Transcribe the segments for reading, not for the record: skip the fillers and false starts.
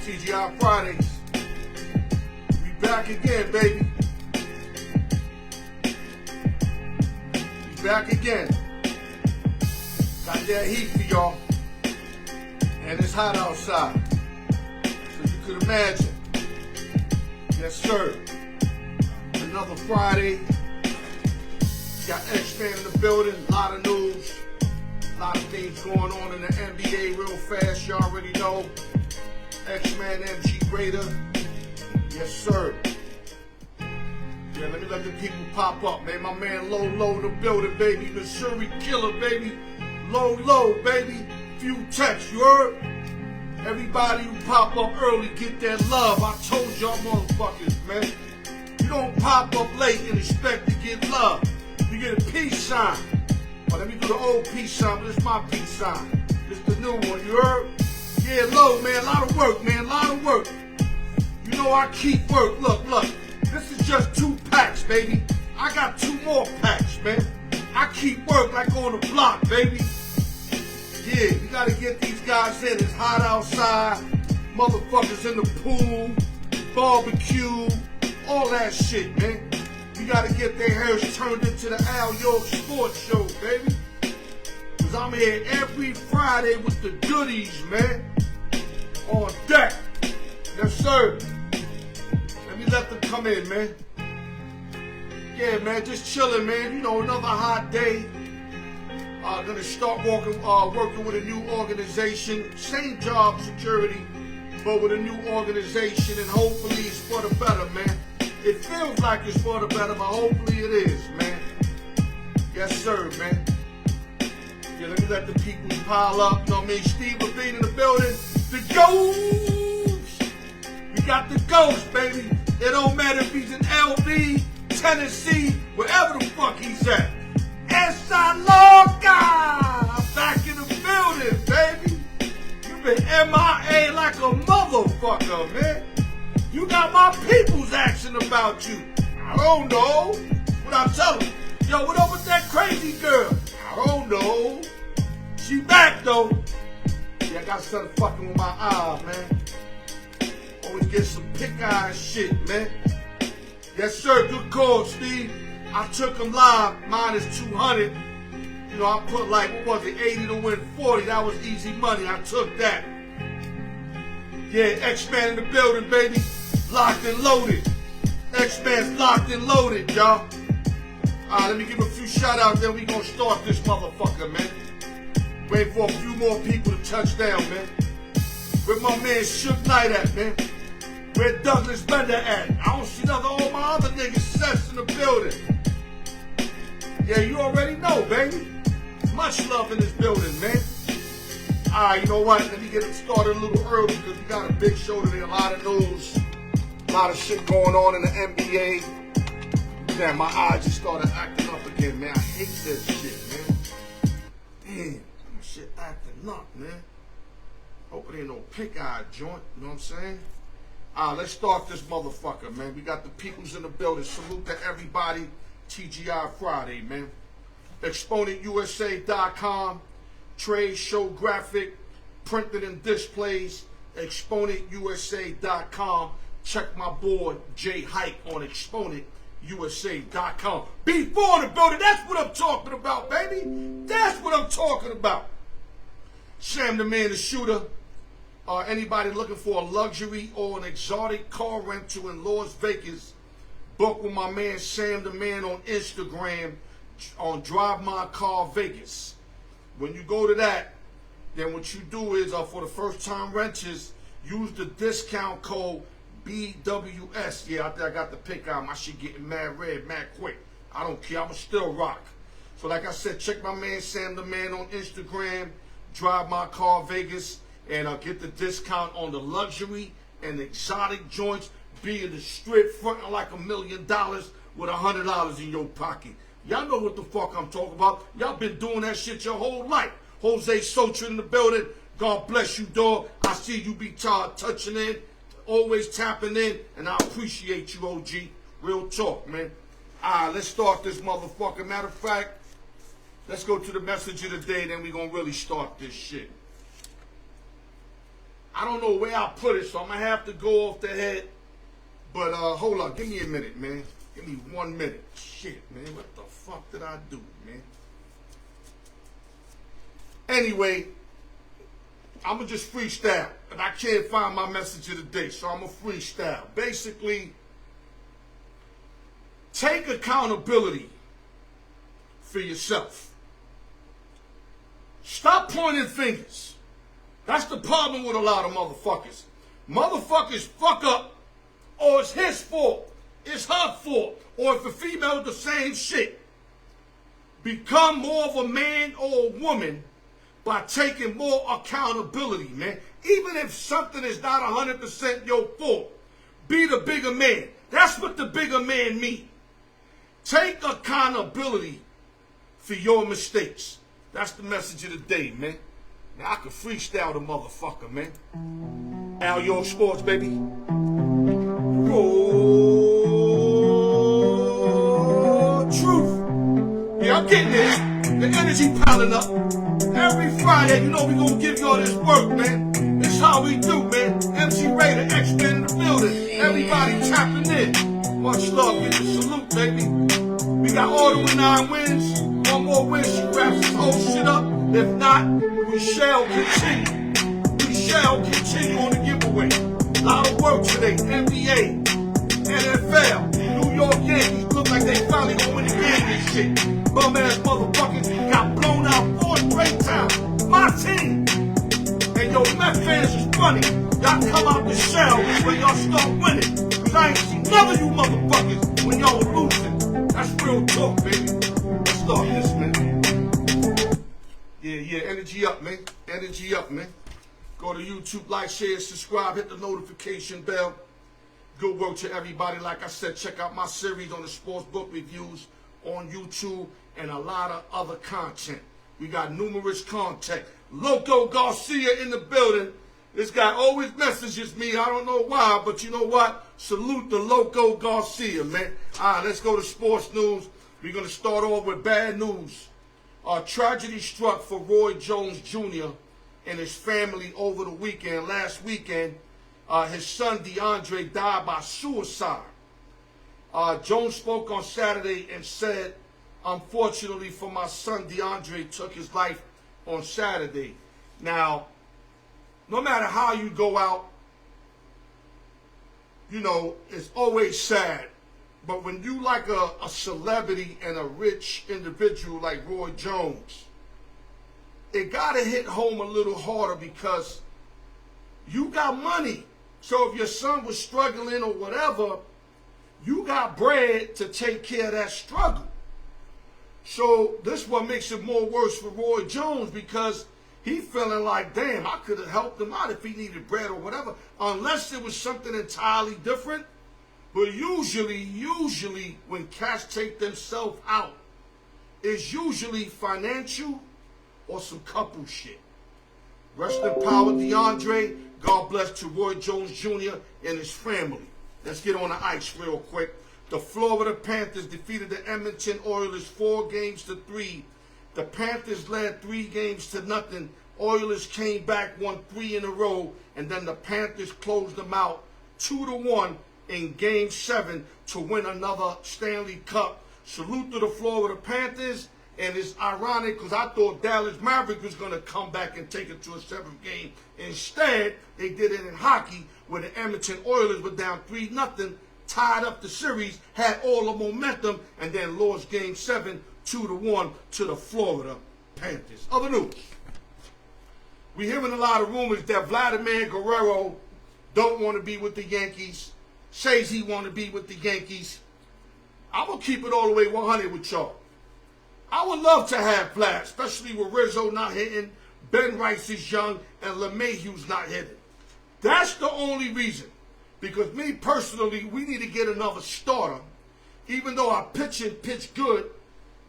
TGI Fridays. We back again, baby. We back again. Got that heat for y'all. And it's hot outside. So you could imagine. Yes, sir. Another Friday. Got X-Man in the building. A lot of news. A lot of things going on in the NBA real fast. Y'all already know. X-Man MG Greater. Yes, sir. Yeah, let me let the people pop up, man. My man Low in the building, baby. The Missouri Killer, baby. Low, baby. Few texts, you heard? Everybody who pop up early, get that love. I told y'all motherfuckers, man. You don't pop up late and expect to get love. You get a peace sign. Well, let me do the old peace sign, but it's my peace sign. It's the new one, you heard? Yeah, Low, man, a lot of work, man, a lot of work. You know I keep work. Look, this is just 2 packs, baby. I got 2 more packs, man. I keep work like on the block, baby. Yeah, you gotta get these guys in. It's hot outside. Motherfuckers in the pool, barbecue, all that shit, man. You gotta get their hairs turned into the Al York Sports Show, baby. Cause I'm here every Friday with the goodies, man. On deck. Yes, sir. Let me let them come in, man. Yeah, man, just chilling, man. You know, another hot day. Gonna start working with a new organization. Same job, security, but with a new organization, and hopefully it's for the better, man. It feels like it's for the better, but hopefully it is, man. Yes, sir, man. Yeah, let me let the people pile up. You know what I mean? Steve Levine in the building. The Ghost! We got the Ghost, baby. It don't matter if he's in LV, Tennessee, wherever the fuck he's at. Esa Loca! I'm back in the building, baby. You been MIA like a motherfucker, man. You got my peoples asking about you. I don't know. What I'm telling them? Yo, what up with that crazy girl? I don't know. She back, though. Yeah, I got something fucking with my eyes, man. Always get some pick-eye shit, man. Yes, sir. Good call, Steve. I took him live, minus 200. You know, I put like, what was it, 80 to win 40. That was easy money. I took that. Yeah, X-Man in the building, baby. Locked and loaded. X-Man's locked and loaded, y'all. Let me give a few shout-outs, then we gonna start this motherfucker, man. Wait for a few more people to touch down, man. Where my man Suge Knight at, man? Where Douglas Bender at? I don't see none of all my other niggas sets in the building. Yeah, you already know, baby. Much love in this building, man. Alright, you know what? Let me get it started a little early because we got a big show today. A lot of news. A lot of shit going on in the NBA. Damn, my eyes just started acting up again, man. I hate that shit, man. Damn, my shit acting up, man. Hope it ain't no pink-eye joint, you know what I'm saying? Let's start this motherfucker, man. We got the peoples in the building. Salute to everybody. TGI Friday, man. ExponentUSA.com. Trade, show, graphic, printed and displays. ExponentUSA.com. Check my boy, Jay Hike, on ExponentUSA.com. Before the building, that's what I'm talking about, baby. That's what I'm talking about. Sam the Man, the shooter. Anybody looking for a luxury or an exotic car rental in Las Vegas, book with my man Sam the Man on Instagram on Drive My Car Vegas. When you go to that, then what you do is for the first time renters, use the discount code BWS. Yeah, I think I got the pick out. My shit getting mad red, mad quick. I don't care. I'ma still rock. So like I said, check my man Sam the Man on Instagram, Drive My Car Vegas, and get the discount on the luxury and exotic joints. Be in the strip fronting like $1 million with $100 in your pocket. Y'all know what the fuck I'm talking about. Y'all been doing that shit your whole life. Jose Socha in the building. God bless you, dog. I see you be touching in, always tapping in, and I appreciate you, OG. Real talk, man. Let's start this motherfucker. Matter of fact, let's go to the message of the day, then we gonna really start this shit. I don't know where I put it, so I'm going to have to go off the head. But hold on, give me a minute, man. Give me 1 minute. Shit, man, what the fuck did I do, man? Anyway, I'm going to just freestyle. And I can't find my message of the day, so I'm going to freestyle. Basically, take accountability for yourself. Stop pointing fingers. That's the problem with a lot of motherfuckers. Motherfuckers fuck up, or it's his fault, it's her fault, or if a female, the same shit. Become more of a man or a woman by taking more accountability, man. Even if something is not 100% your fault, be the bigger man. That's what the bigger man means. Take accountability for your mistakes. That's the message of the day, man. Now I can freestyle the motherfucker, man. Al York Sports, baby. Oh, truth. Yeah, I'm getting this. The energy piling up. Every Friday, you know we gonna give y'all this work, man. It's how we do, man. MC Ray, the X-Men in the building. Everybody tapping in. Much love, get the salute, baby. We got Auto with 9 wins. One more win, she wraps this whole shit up. If not, we shall continue. We shall continue on the giveaway. A lot of work today. NBA, NFL, New York Yankees. Look like they finally gonna win the game and shit. Bum ass motherfuckers got blown out 4 straight times. My team. And yo, Met fans is funny. Y'all come out the shell when y'all start winning. Cause I ain't seen none of you motherfuckers when y'all losing. That's real talk, baby. Let's start this, man. Yeah, energy up, man. Energy up, man. Go to YouTube, like, share, subscribe, hit the notification bell. Good work to everybody. Like I said, check out my series on the sports book reviews on YouTube and a lot of other content. We got numerous content. Loco Garcia in the building. This guy always messages me. I don't know why, but you know what? Salute the Loco Garcia, man. All right, let's go to sports news. We're going to start off with bad news. Tragedy struck for Roy Jones Jr. and his family over the weekend. Last weekend, his son DeAndre died by suicide. Jones spoke on Saturday and said, unfortunately for my son, DeAndre took his life on Saturday. Now, no matter how you go out, you know, it's always sad. But when you like a celebrity and a rich individual like Roy Jones, it got to hit home a little harder because you got money. So if your son was struggling or whatever, you got bread to take care of that struggle. So this is what makes it more worse for Roy Jones because he feeling like, damn, I could have helped him out if he needed bread or whatever, unless it was something entirely different. But usually when cats take themselves out, it's usually financial or some couple shit. Rest in power, DeAndre. God bless to Roy Jones Jr. and his family. Let's get on the ice real quick. The Florida Panthers defeated the Edmonton Oilers 4-3. The Panthers led 3-0. Oilers came back, won 3 in a row, and then the Panthers closed them out 2-1 in Game 7 to win another Stanley Cup. Salute to the Florida Panthers. And it's ironic because I thought Dallas Mavericks was going to come back and take it to a 7th game. Instead, they did it in hockey where the Edmonton Oilers were down 3-0, tied up the series, had all the momentum, and then lost Game 7 2-1 to the Florida Panthers. Other news. We're hearing a lot of rumors that Vladimir Guerrero don't want to be with the Yankees, says he want to be with the Yankees. I'm going to keep it all the way 100 with y'all. I would love to have Vlad, especially with Rizzo not hitting, Ben Rice is young, and LeMahieu's not hitting. That's the only reason. Because me personally, we need to get another starter. Even though our pitching pitched good,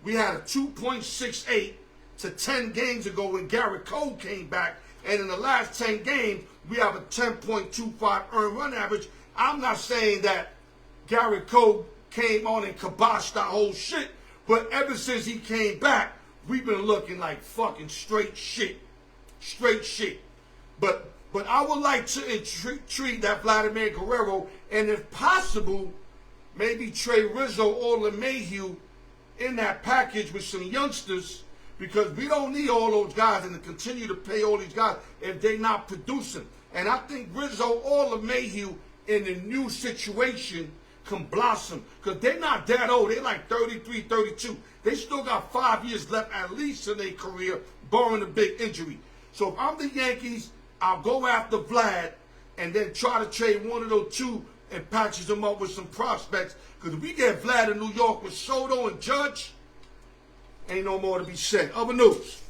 we had a 2.68 to 10 games ago when Garrett Cole came back. And in the last 10 games, we have a 10.25 earned run average. I'm not saying that Garrett Cole came on and kiboshed our whole shit. But ever since he came back, we've been looking like fucking straight shit. Straight shit. But But I would like to treat that Vladimir Guerrero, and if possible, maybe trade Rizzo or LeMahieu in that package with some youngsters, because we don't need all those guys and to continue to pay all these guys if they're not producing. And I think Rizzo or LeMahieu in the new situation can blossom, because they're not that old. They're like 33, 32. They still got 5 years left at least in their career, barring a big injury. So if I'm the Yankees, I'll go after Vlad and then try to trade one of those two and patches them up with some prospects. Because if we get Vlad in New York with Soto and Judge, ain't no more to be said. Other news.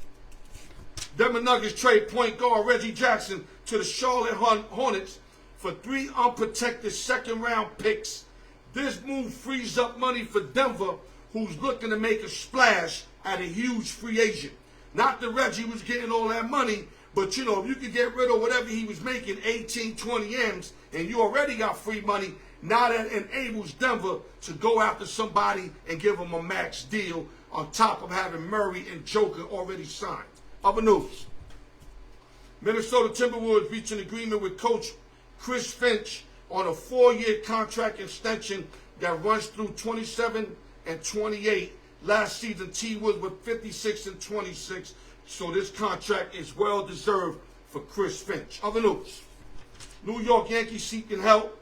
Denver Nuggets trade point guard Reggie Jackson to the Charlotte Hornets for 3 unprotected second-round picks. This move frees up money for Denver, who's looking to make a splash at a huge free agent. Not that Reggie was getting all that money, but, you know, if you could get rid of whatever he was making, 18, 20 M's, and you already got free money, now that enables Denver to go after somebody and give them a max deal on top of having Murray and Joker already signed. Other news. Minnesota Timberwolves reached an agreement with coach Chris Finch on a 4-year contract extension that runs through 27 and 28. Last season, T Woods with 56 and 26. So this contract is well deserved for Chris Finch. Other news. New York Yankees seeking help.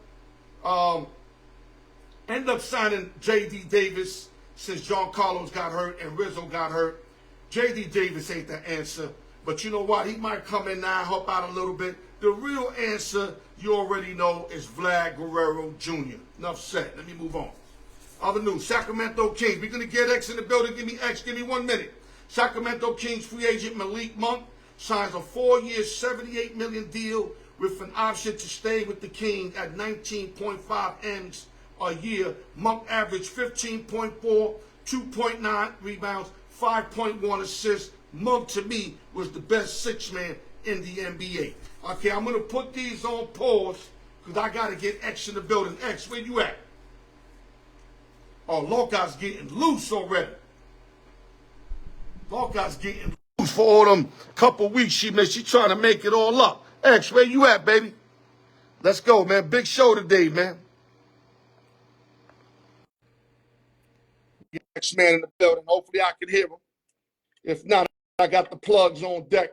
End up signing J.D. Davis since John Carlos got hurt and Rizzo got hurt. J.D. Davis ain't the answer. But you know what? He might come in now, help out a little bit. The real answer, you already know, is Vlad Guerrero Jr. Enough said. Let me move on. Other news. Sacramento Kings. We're going to get X in the building. Give me X. Give me 1 minute. Sacramento Kings free agent Malik Monk signs a 4-year, $78 million deal with an option to stay with the Kings at 19.5 M's a year. Monk averaged 15.4, 2.9 rebounds, 5.1 assists. Monk, to me, was the best six-man in the NBA. Okay, I'm going to put these on pause because I got to get X in the building. X, where you at? Oh, Loca's getting loose already. Loca's getting loose for all them couple weeks she missed. She trying to make it all up. X, where you at, baby? Let's go, man. Big show today, man. X man in the building. Hopefully I can hear him. If not, I got the plugs on deck.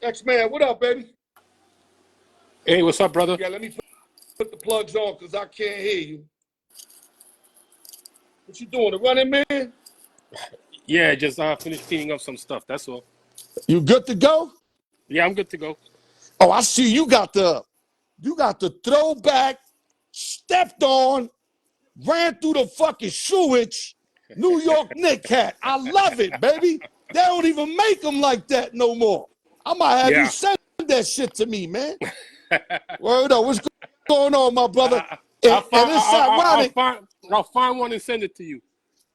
X man, what up, baby? Hey, what's up, brother? Yeah, let me put the plugs on because I can't hear you. What you doing? The running man? Yeah, just finished cleaning up some stuff. That's all. You good to go? Yeah, I'm good to go. Oh, I see you got the throwback, stepped on, ran through the fucking sewage, New York Knicks hat. I love it, baby. They don't even make them like that no more. I might have you send that shit to me, man. Word up. What's going on, my brother? And it's ironic. I'll find one and send it to you.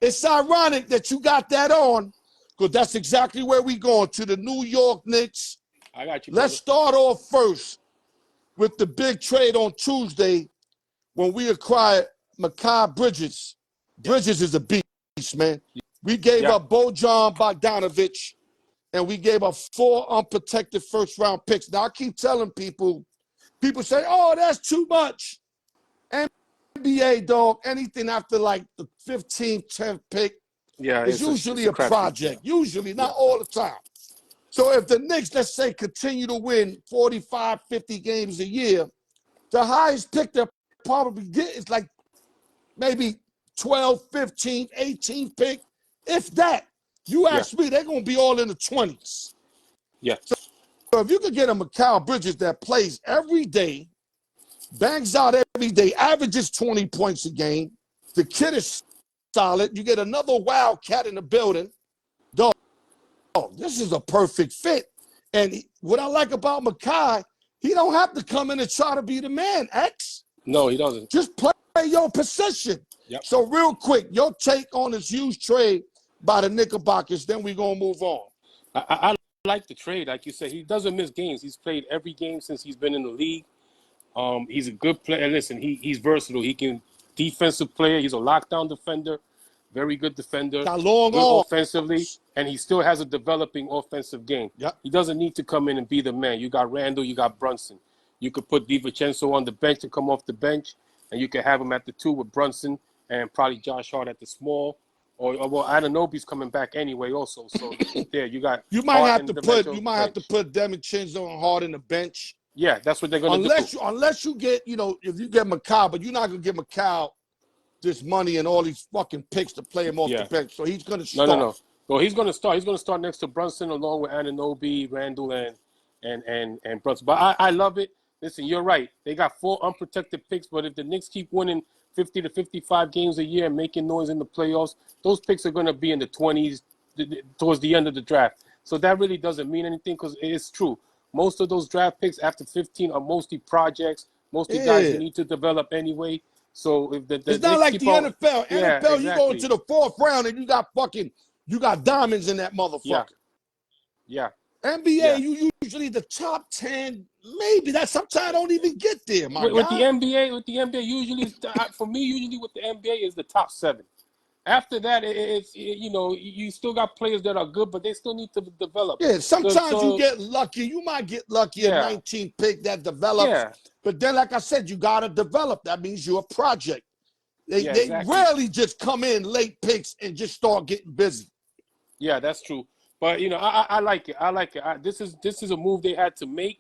It's ironic that you got that on, because that's exactly where we going, to the New York Knicks. I got you, Let's start off first with the big trade on Tuesday when we acquired Mikal Bridges. Bridges is a beast, man. We gave up Bojan Bogdanovic, and we gave up 4 unprotected first-round picks. Now, I keep telling people say, oh, that's too much. NBA, dog, anything after like the 15th, 10th pick is usually a project. Usually, not all the time. So if the Knicks, let's say, continue to win 45, 50 games a year, the highest pick they'll probably get is like maybe 12, 15, 18 pick. If that, you ask me, they're going to be all in the 20s. Yeah. So if you could get a Mikal Bridges that plays every day, bangs out every day, averages 20 points a game, the kid is solid, you get another Wildcat in the building, dog, this is a perfect fit. And what I like about Mikal, he don't have to come in and try to be the man, X. No, he doesn't. Just play your position. Yep. So real quick, your take on this huge trade by the Knickerbockers, then we're going to move on. I like the trade. Like you said, he doesn't miss games. He's played every game since he's been in the league. He's a good player. Listen, he's versatile. He can defensive player. He's a lockdown defender. Very good defender. Got long good arms. Offensively. and he still has a developing offensive game. Yep. He doesn't need to come in and be the man. You got Randall, you got Brunson. You could put DiVincenzo on the bench and come off the bench, and you can have him at the 2 with Brunson and probably Josh Hart at the small. Or well, Anunoby's coming back anyway also. So there, you got You might Hart have and to put DiVincenzo and Hart in the bench. Yeah, that's what they're going to do. Unless you get, if you get McCall, but you're not going to give McCall this money and all these fucking picks to play him off the bench. So he's going to start. No. Well, he's going to start. He's going to start next to Brunson along with Anunoby, Randall, and Brunson. But I love it. Listen, you're right. They got 4 unprotected picks, but if the Knicks keep winning 50 to 55 games a year and making noise in the playoffs, those picks are going to be in the 20s towards the end of the draft. So that really doesn't mean anything because it's true. Most of those draft picks after 15 are mostly projects, mostly guys you need to develop anyway. So if it's not like the NFL. Yeah, NFL, exactly. You go into the 4th round and you got diamonds in that motherfucker. Yeah. NBA, you usually the top 10, maybe that sometimes don't even get there, with the NBA, usually for me, usually with the NBA is the top 7. After that, you still got players that are good, but they still need to develop. Yeah, sometimes you get lucky. You might get lucky at 19th pick that develops. Yeah. But then, like I said, you got to develop. That means you're a project. They rarely just come in late picks and just start getting busy. Yeah, that's true. But, I like it. I like it. This is a move they had to make.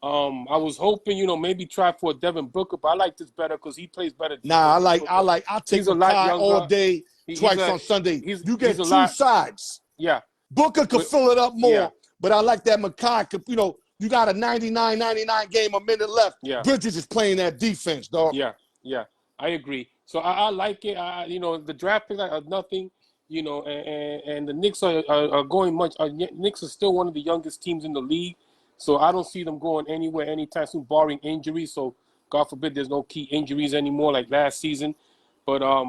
I was hoping, maybe try for a Devin Booker, but I like this better because he plays better. I'll take a guy all day, twice on Sunday. You get 2 sides. Yeah. Booker could fill it up more, but I like that Makai could, you got a 99 game, a minute left. Yeah. Bridges is playing that defense, dog. Yeah. I agree. So I like it. The draft picks are nothing, and the Knicks are going much. Knicks are still one of the youngest teams in the league. So I don't see them going anywhere anytime soon, barring injuries. So God forbid there's no key injuries anymore like last season. But I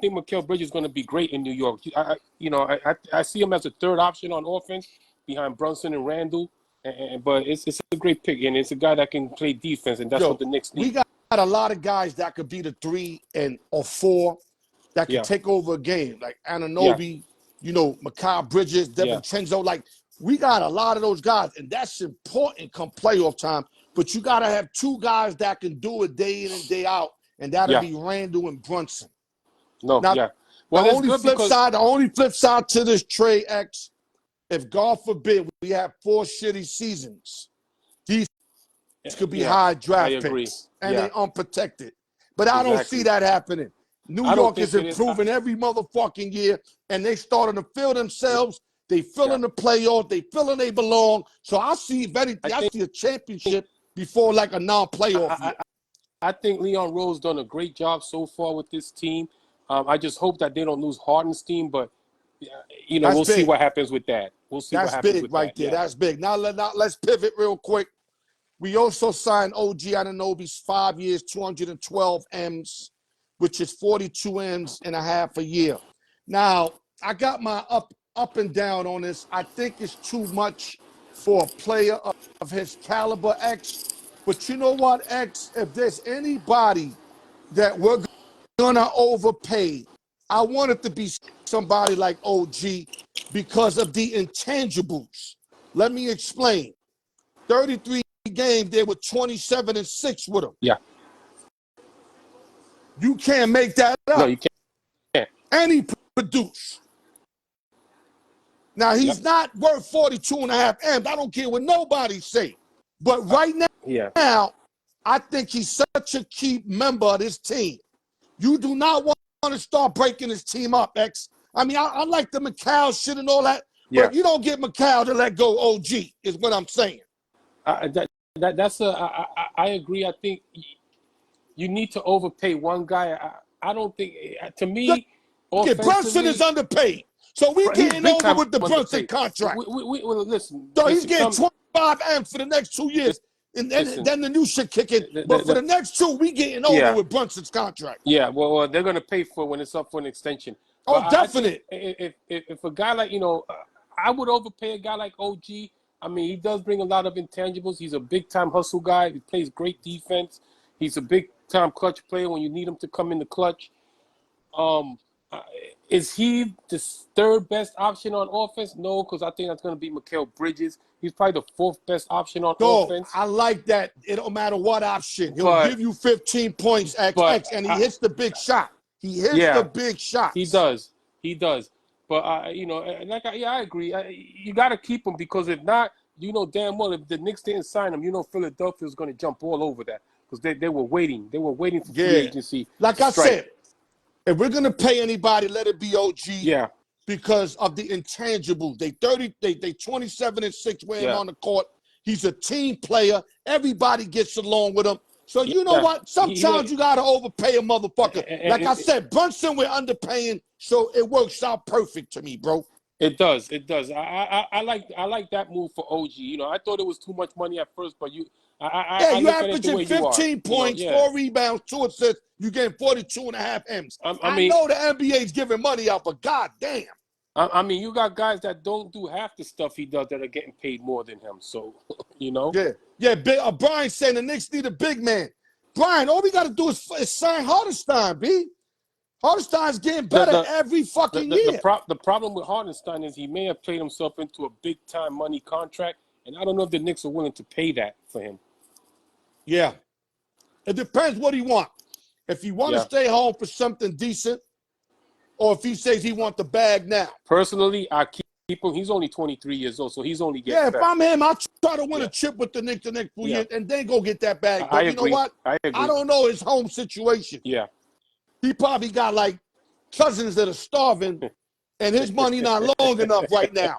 think Mikal Bridges is going to be great in New York. I see him as a 3rd option on offense behind Brunson and Randall. But it's a great pick, and it's a guy that can play defense, and that's what the Knicks need. We got a lot of guys that could be the 3 or 4 that can take over a game, like Anunoby, Mikal Bridges, DiVincenzo. Like, we got a lot of those guys, and that's important come playoff time. But you got to have 2 guys that can do it day in and day out, and that'll be Randall and Brunson. Well, the only flip side to this trade, X, if God forbid we have 4 shitty seasons, these could be high draft picks, and they unprotected. But I don't see that happening. New York is improving every motherfucking year, and they starting to feel themselves. They feeling the playoff. They feeling they belong. So I see, if anything, I see a championship before like a non-playoff year. I think Leon Rose done a great job so far with this team. I just hope that they don't lose Hardenstein, but we'll see what happens with that. We'll see what happens with that. That's big right there. That's big. Now let's pivot real quick. We also signed OG Anunoby's 5 years, 212 M's, which is 42 M's and a half a year. Now, I got my up and down on this. I think it's too much for a player of his caliber, X. But you know what, X? If there's anybody that we're gonna overpay, I want it to be somebody like OG because of the intangibles. Let me explain. 33 games, they were 27-6 with him. Yeah. You can't make that up. No, you can't. And he produced. Now, he's not worth 42.5 M's. I don't care what nobody say. But right now, I think he's such a key member of this team. You do not want to start breaking this team up, X. I mean, I like the McCall shit and all that, but you don't get McCall to let go OG, is what I'm saying. I agree. I think you need to overpay one guy. I don't think, to me, Brunson is underpaid. So we getting over with the Brunson contract. Listen. So he's getting 25 M's for the next 2 years. And then the new shit kicking. But for the next 2, we getting over with Brunson's contract. Yeah, well, they're going to pay for it when it's up for an extension. Oh, definite. If a guy like, I would overpay a guy like OG. I mean, he does bring a lot of intangibles. He's a big-time hustle guy. He plays great defense. He's a big-time clutch player when you need him to come in the clutch. Is he the third best option on offense? No, because I think that's going to be Mikal Bridges. He's probably the fourth best option on offense. I like that. It don't matter what option. He'll But- give you 15 points XX, and he hits the big shot. He hits the big shots. He does. He does. But, you know, I agree. You got to keep him because if not, you know damn well if the Knicks didn't sign him, you know Philadelphia's going to jump all over that because they were waiting. They were waiting for free agency. Like I said, if we're going to pay anybody, let it be OG. Yeah. Because of the intangibles. They 27-6 when on the court. He's a team player. Everybody gets along with him. So you know what? Sometimes you gotta overpay a motherfucker. Like I said, Brunson we're underpaying, so it works out perfect to me, bro. It does. It does. I like that move for OG. You know, I thought it was too much money at first, but you averaging 15 points, 4 rebounds, 2 assists. You getting 42.5 M's. I mean, know the NBA's giving money out, but goddamn. I mean, you got guys that don't do half the stuff he does that are getting paid more than him. So, you know. Yeah. Brian saying the Knicks need a big man. Brian, all we got to do is sign Hartenstein, B. Hartenstein's getting better every fucking year. The problem with Hartenstein is he may have played himself into a big-time money contract, and I don't know if the Knicks are willing to pay that for him. Yeah. It depends what he wants. If he wants to stay home for something decent, or if he says he wants the bag now. Personally, I keep him. He's only 23 years old, so he's only getting better. If I'm him, I'll try to win a chip with the Knicks the next few years and then go get that bag. But you know what? I agree. I don't know his home situation. Yeah. He probably got like cousins that are starving, and his money not long enough right now.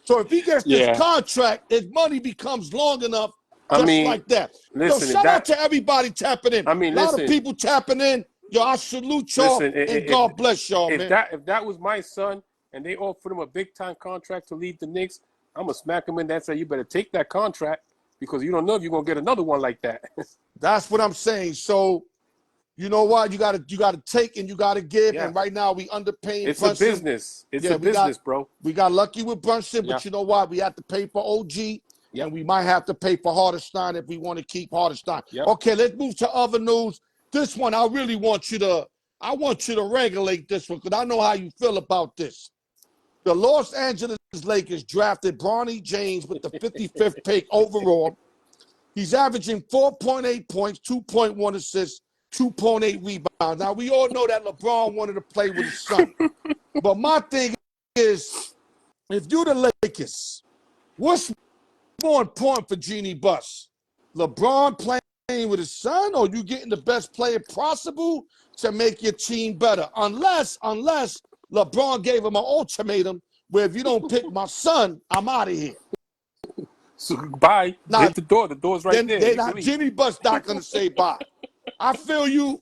So if he gets this contract, his money becomes long enough like that. Listen, so shout out to everybody tapping in. I mean, a lot of people tapping in. Yo, I salute y'all, and God bless y'all, man. If that was my son and they offered him a big-time contract to leave the Knicks, I'm going to smack him in that and say, you better take that contract because you don't know if you're going to get another one like that. That's what I'm saying. So, you know what? You got to take and you got to give. Yeah. And right now we underpaying It's Brunson. a business. It's a business, bro. We got lucky with Brunson, but you know what? We have to pay for OG. And we might have to pay for Hartenstein if we want to keep Hartenstein. Okay, let's move to other news. This one, I really want you to regulate this one because I know how you feel about this. The Los Angeles Lakers drafted Brony James with the 55th pick overall. He's averaging 4.8 points, 2.1 assists, 2.8 rebounds. Now, we all know that LeBron wanted to play with his son. But my thing is, if you're the Lakers, what's more important for Jeannie Buss? LeBron playing with his son, or you getting the best player possible to make your team better? Unless LeBron gave him an ultimatum where if you don't pick my son, I'm out of here. So bye. Now, hit the door. The door's right there. Jeannie Buss not gonna say bye. I feel you,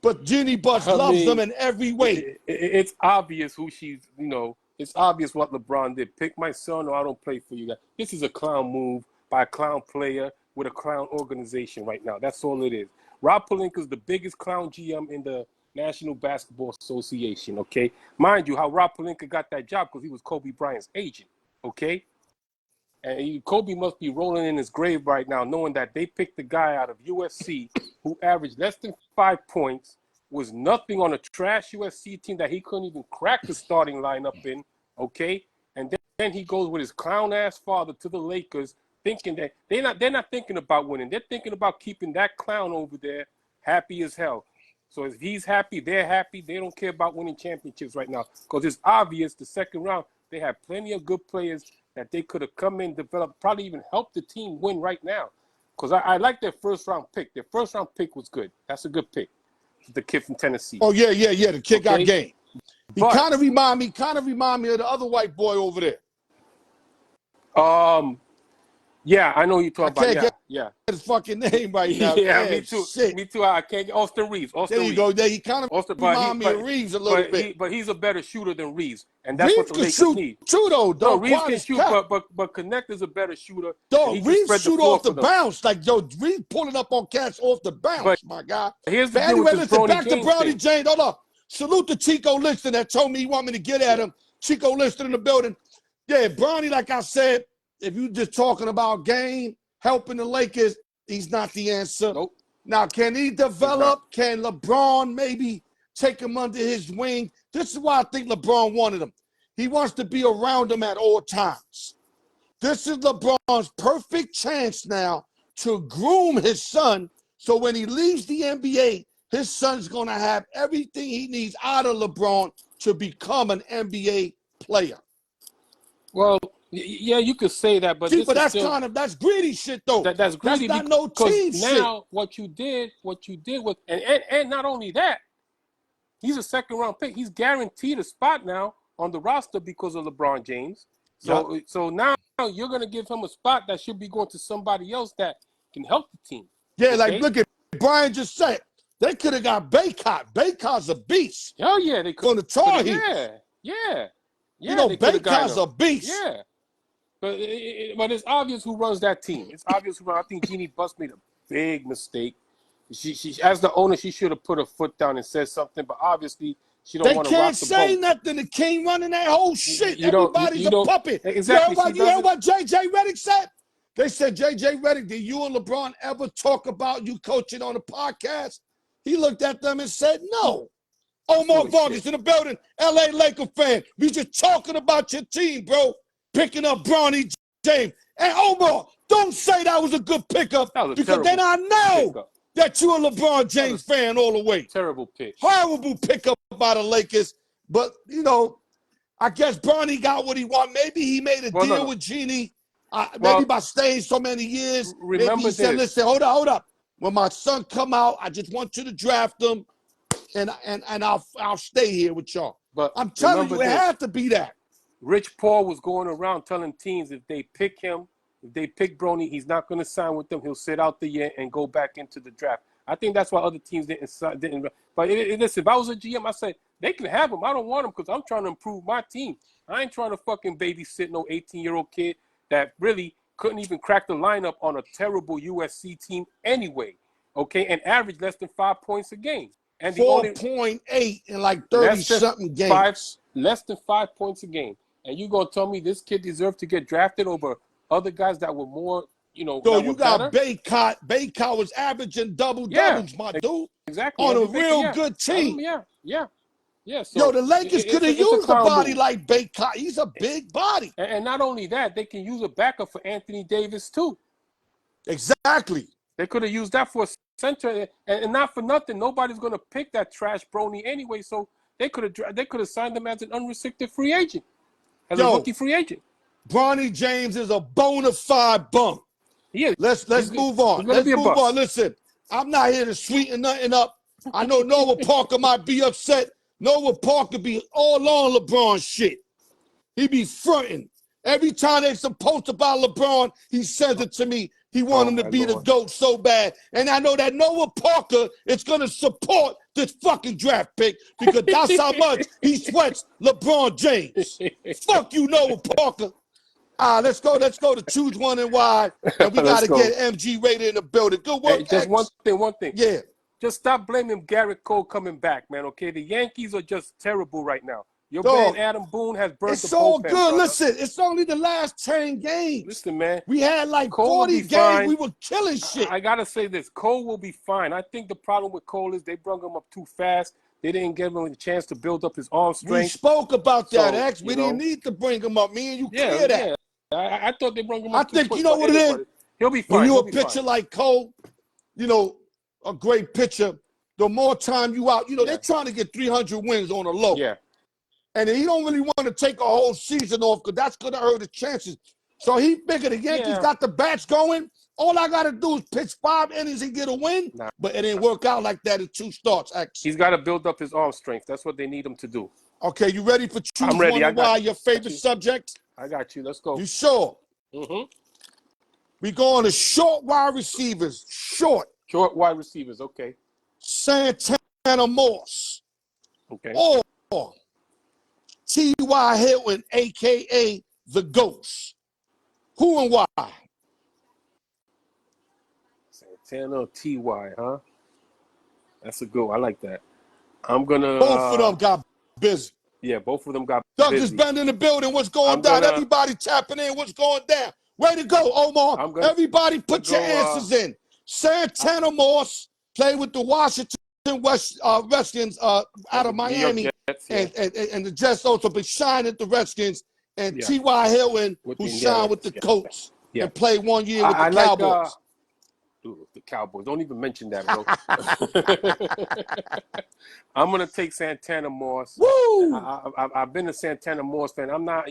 but Jeannie Buss loves them in every way. It's obvious who she's, you know, it's obvious what LeBron did. Pick my son or I don't play for you guys. This is a clown move by a clown player with a clown organization right now. That's all it is. Rob Pelinka is the biggest clown GM in the National Basketball Association, okay? Mind you, how Rob Pelinka got that job because he was Kobe Bryant's agent, okay? And Kobe must be rolling in his grave right now knowing that they picked the guy out of USC who averaged less than 5 points, was nothing on a trash USC team that he couldn't even crack the starting lineup in, okay? And then he goes with his clown-ass father to the Lakers thinking that they're not thinking about winning. They're thinking about keeping that clown over there happy as hell. So if he's happy, they're happy. They don't care about winning championships right now because it's obvious the second round, they have plenty of good players that they could have come in, developed, probably even helped the team win right now. Because I like their first-round pick. Their first-round pick was good. That's a good pick. The kid from Tennessee. Oh, yeah. The kid got game. He kind of remind me of the other white boy over there. Yeah, I know who you're talking about. Yeah. His fucking name right now. Yeah, me too. Shit. Me too. I can't get Austin Reeves. There you go. He kind of remind me of Reeves a little bit. But he's a better shooter than Reeves, and that's what the Lakers need. True though. No, Reeves can shoot, but Connect is a better shooter. Reeves shoot off the bounce. Like Reeves pulling up on cats off the bounce. My God. Here's the deal with this back to Brony James. Hold up. Salute to Chico Liston that told me he want me to get at him. Chico Liston in the building. Yeah, Brony, like I said, if you just talking about game, helping the Lakers, he's not the answer. Nope. Now, can he develop? Can LeBron maybe take him under his wing. This is why I think LeBron wanted him. He wants to be around him at all times. This is LeBron's perfect chance now to groom his son, so when he leaves the NBA, his son's going to have everything he needs out of LeBron to become an NBA player. Well, yeah, you could say that, but see, but that's still, that's greedy shit though. That's greedy. That's not no team shit. Now what you did with and not only that, he's a second-round pick. He's guaranteed a spot now on the roster because of LeBron James. So so now you're gonna give him a spot that should be going to somebody else that can help the team. Yeah, okay? like look at Brian just said. They could have got Baycott. Baycott's a beast. Hell yeah, they could. On the Tar Heels. Yeah. You know, Baycott's a beast. Yeah. But it's obvious who runs that team. It's obvious who runs. I think Jeannie Buss made a big mistake. She as the owner, she should have put her foot down and said something. But obviously, she don't want to rock the boat. They can't say nothing. The king running that whole shit. Everybody's a puppet. Exactly. You heard what J.J. Redick said? They said, J.J. Redick, did you and LeBron ever talk about you coaching on a podcast? He looked at them and said, no. Omar Vargas in the building, L.A. Laker fan. We just talking about your team, bro. Picking up Brony James. And Omar, don't say that was a good pickup because then I know that you're a LeBron James fan all the way. Terrible pick. Horrible pickup by the Lakers. But, you know, I guess Brony got what he wanted. Maybe he made a deal with Jeannie. Maybe by staying so many years. Maybe he said, listen, hold up. When my son come out, I just want you to draft him, and I'll stay here with y'all. But I'm telling you, it had to be that. Rich Paul was going around telling teams if they pick him, if they pick Brony, he's not going to sign with them. He'll sit out the year and go back into the draft. I think that's why other teams didn't. But listen, if I was a GM, I said they can have him. I don't want him because I'm trying to improve my team. I ain't trying to fucking babysit no 18-year-old kid that really couldn't even crack the lineup on a terrible USC team anyway, okay, and average less than 5 points a game. And 4.8 in like 30-something games. Less than 5 points a game. And you going to tell me this kid deserved to get drafted over other guys that were more, you know, so you got Baycott. Baycott was averaging double-doubles, my dude. Exactly. On a real good team. Yeah. So the Lakers could have used a body like Baycott. He's a big body. And not only that, they can use a backup for Anthony Davis, too. Exactly. They could have used that for a center. And not for nothing, nobody's going to pick that trash Brony anyway. So they could have signed him as an unrestricted free agent, as a rookie free agent. Brony James is a bona fide bum. Yeah. Let's move on. Let's move on. Listen, I'm not here to sweeten nothing up. I know Noah Parker might be upset. Noah Parker be all on LeBron shit. He be fronting. Every time there's some post about LeBron, he says it to me. He want him to be the GOAT so bad. And I know that Noah Parker is going to support this fucking draft pick because that's how much he sweats LeBron James. Fuck you, Noah Parker. Let's go to choose one and wide. And we got to get MG rated in the building. Good work, just one thing. Yeah. Just stop blaming Garrett Cole coming back, man, okay? The Yankees are just terrible right now. Your man Adam Boone has burnt the bullpen. It's all good. Brother. Listen, it's only the last 10 games. Listen, man. We had like 40 games. We were killing shit. I got to say this. Cole will be fine. I think the problem with Cole is they brought him up too fast. They didn't give him a chance to build up his arm strength. We spoke about that, X. We didn't need to bring him up. Me and you clear that. I thought they brought him up too quick. You know what it is? He'll be fine. When you're a pitcher like Cole, you know, a great pitcher, the more time you out, you know, they're trying to get 300 wins on a low. Yeah. And he don't really want to take a whole season off because that's going to hurt his chances. So he figured the Yankees got the bats going. All I got to do is pitch 5 innings and get a win. Nah. But it didn't work out like that in 2 starts, actually. He's got to build up his arm strength. That's what they need him to do. Okay, you ready for choose one and why your favorite subject? I got you. Let's go. You sure? Mm-hmm. We going to short wide receivers. Short wide receivers, okay. Santana Moss. Okay. Or T.Y. Hilton, a.k.a. The Ghost. Who and why? Santana or T.Y., huh? That's a good one. I like that. I'm going to... Both of them got busy. Yeah, both of them got Douglas Bend in the building. What's going down? Everybody tapping in. What's going down? Way to go, Omar. Everybody put your answers in. Santana Moss played with the Washington Redskins out of Miami, Jets, and the Jets also been shining at the Redskins, and Yeah. T.Y. Hilton, With who the signed with the Indians, Colts Yeah. and played 1 year with the I Cowboys. The Cowboys. Don't even mention that, bro. I'm gonna take Santana Moss. Woo! I've been a Santana Moss fan. I'm not,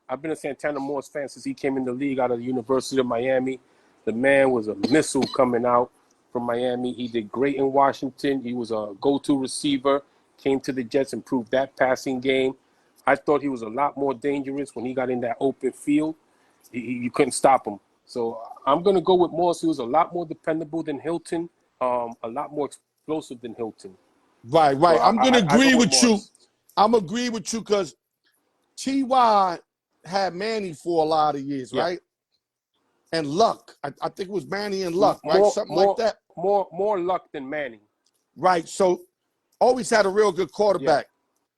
I've been a Santana Moss fan since he came in the league out of the University of Miami. The man was a missile coming out from Miami. He did great in Washington. He was a go-to receiver. Came to the Jets, improved that passing game. I thought he was a lot more dangerous when he got in that open field. You couldn't stop him. So I'm going to go with Moss. He was a lot more dependable than Hilton, a lot more explosive than Hilton. Right. So I'm going to agree with you. Moss. I'm agree with you because T.Y. had Manny for a lot of years, right? And Luck. I think it was Manny and Luck, right? Something like that. More Luck than Manning. Right. So always had a real good quarterback.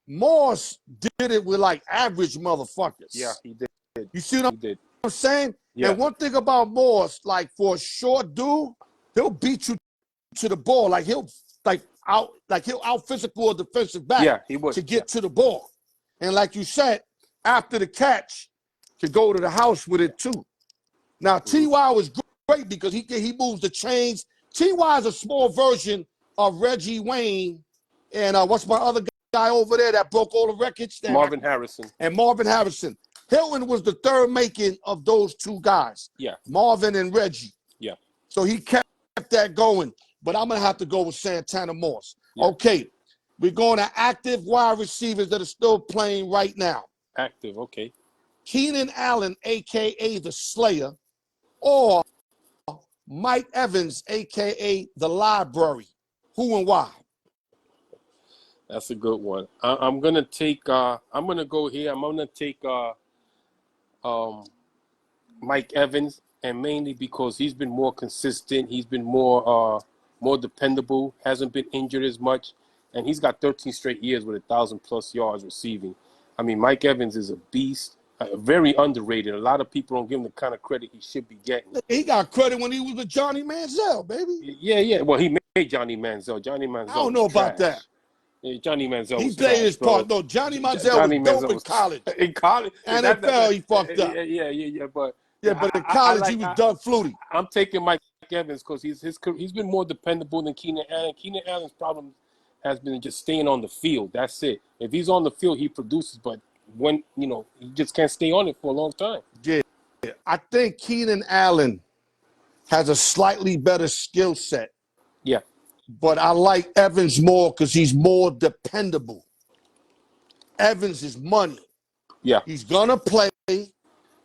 Yeah. Moss did it with like average motherfuckers. Yeah, he did. You see what I'm saying? Yeah. And one thing about Moss, like for a short dude, he'll beat you to the ball. Like he'll out physical a defensive back to get to the ball. And like you said, after the catch, to go to the house with it too. Now T.Y. was great because he moves the chains. T.Y. is a small version of Reggie Wayne and what's my other guy over there that broke all the records? Marvin Harrison. And Marvin Harrison. Hilton was the third making of those two guys. Yeah. Marvin and Reggie. Yeah. So he kept that going. But I'm going to have to go with Santana Moss. Yeah. Okay. We're going to active wide receivers that are still playing right now. Active, okay. Keenan Allen, a.k.a. the Slayer, or Mike Evans, a.k.a. the Library. Who and why? That's a good one. I'm going to take, I'm going to go here. I'm going to take Mike Evans, and mainly because he's been more consistent. He's been more dependable, hasn't been injured as much, and he's got 13 straight years with 1,000+ yards receiving. I mean, Mike Evans is a beast, very underrated. A lot of people don't give him the kind of credit he should be getting. He got credit when he was with Johnny Manziel, baby. Yeah. Well, he made Johnny Manziel. Johnny Manziel. I don't know about that. Yeah, Johnny Manziel. He played his part. No, Johnny Manziel was dope in college. In college, NFL, he fucked up. Yeah, but. Yeah, but in college, he was done fluty. I'm taking Mike Evans because he's been more dependable than Keenan Allen. Keenan Allen's problem has been just staying on the field. That's it. If he's on the field, he produces, but when he just can't stay on it for a long time. Yeah, I think Keenan Allen has a slightly better skill set. Yeah, but I like Evans more because he's more dependable. Evans is money. Yeah, he's gonna play.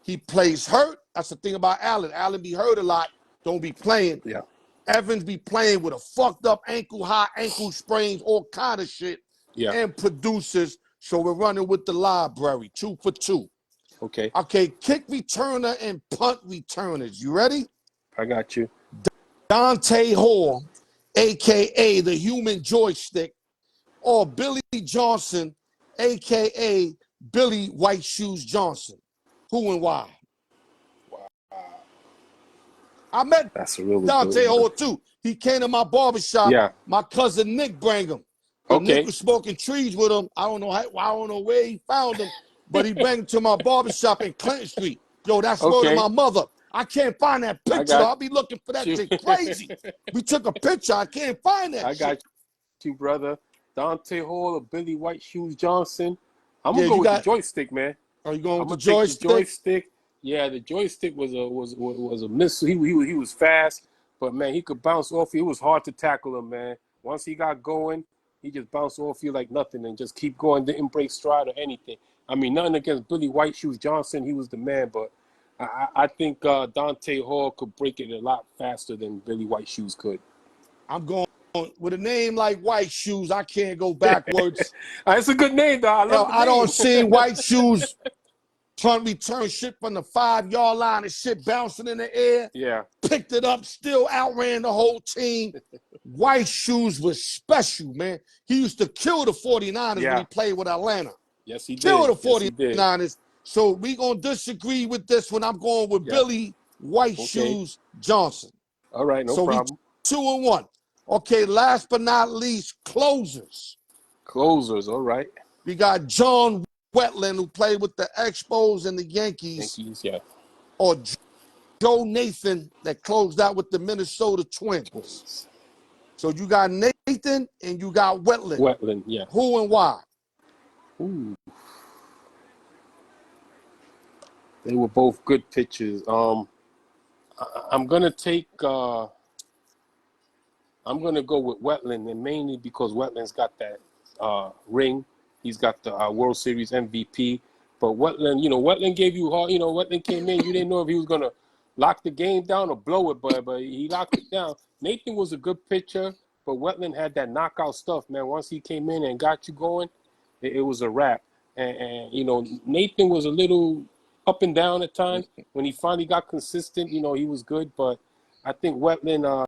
He plays hurt. That's the thing about Allen. Allen be hurt a lot. Don't be playing. Yeah. Evans be playing with a fucked up ankle, high ankle sprains, all kind of shit. Yeah. And produces. So we're running with the Library. 2 for 2. Okay. Okay, kick returner and punt returners. You ready? I got you. Dante Hall, a.k.a. the human joystick, or Billy Johnson, a.k.a. Billy White Shoes Johnson. Who and why? Wow. I met Dante Hall too. He came to my barbershop. Yeah. My cousin Nick bring him. Nick was smoking trees with him. I don't know where he found him, but he brought him to my barbershop in Clinton Street. Yo, that's word of my mother. I can't find that picture. I'll be looking for that shit crazy. We took a picture. I can't find that shit. I got you, brother. Dante Hall or Billy White Shoes Johnson. I'm gonna go with the joystick, man. Are you going with the joystick? The joystick. Yeah, the joystick was a missile. He was fast, but man, he could bounce off you. It was hard to tackle him, man. Once he got going, he just bounced off you like nothing and just keep going. Didn't break stride or anything. I mean, nothing against Billy White Shoes Johnson. He was the man, but I think Dante Hall could break it a lot faster than Billy White Shoes could. I'm going with a name like White Shoes. I can't go backwards. It's a good name, though. I don't see White Shoes punt return shit from the 5-yard line and shit bouncing in the air. Yeah. Picked it up, still outran the whole team. White Shoes was special, man. He used to kill the 49ers when he played with Atlanta. Yes, he did. Kill the 49ers. So we going to disagree with this one. I'm going with Billy White Shoes Johnson. All right, no problem. So 2-1. Okay, last but not least, closers. Closers, all right. We got John Wetland, who played with the Expos and the Yankees, Yankees, yeah. or Joe Nathan, that closed out with the Minnesota Twins. Twins. So you got Nathan and you got Wetland. Wetland, yeah. Who and why? Ooh. They were both good pitchers. I'm gonna take. I'm gonna go with Wetland, and mainly because Wetland's got that ring. He's got the World Series MVP. But Wetland, Wetland gave you, Wetland came in. You didn't know if he was gonna lock the game down or blow it, but he locked it down. Nathan was a good pitcher, but Wetland had that knockout stuff, man. Once he came in and got you going, it was a wrap. And Nathan was a little up and down at times. When he finally got consistent, he was good. But I think Wetland,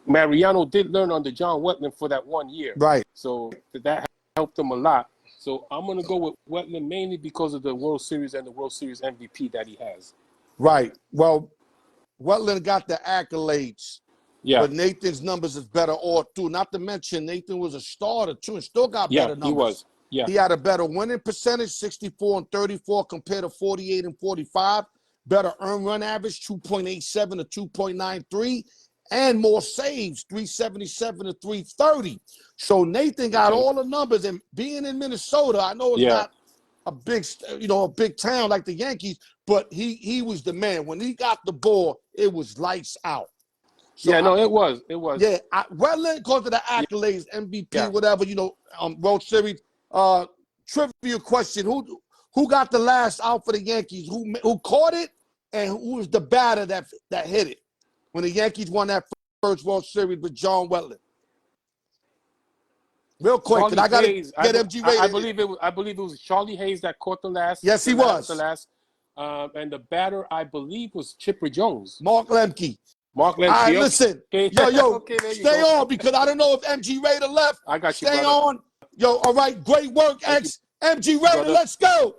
Mariano did learn under John Wetland for that 1 year. Right. So that helped him a lot. So I'm going to go with Wetland mainly because of the World Series and the World Series MVP that he has. Right. Well, Wetland got the accolades. Yeah. But Nathan's numbers is better all through. Not to mention, Nathan was a starter, too, and still got better numbers. He was. Yeah. He had a better winning percentage, 64 and 34 compared to 48 and 45. Better earned run average, 2.87 to 2.93. And more saves, 377 to 330. So Nathan got all the numbers. And being in Minnesota, I know it's not a big town like the Yankees, but he was the man. When he got the ball, it was lights out. So it was. Yeah, Wetland, because of the accolades, MVP, whatever, World Series. Trivia question: Who got the last out for the Yankees? Who caught it, and who was the batter that hit it when the Yankees won that first World Series with John Wetland? Real quick, because I got to get MG rated. I believe it was Charlie Hayes that caught the last. Yes, he was. The last, and the batter, I believe, was Chipper Jones. Mark Lemke. All right, listen. Okay. Yo, okay, stay on because I don't know if MG Raider left. I got you, Stay brother. on. Yo, all right, great work, X. MG Raider, brother. let's go.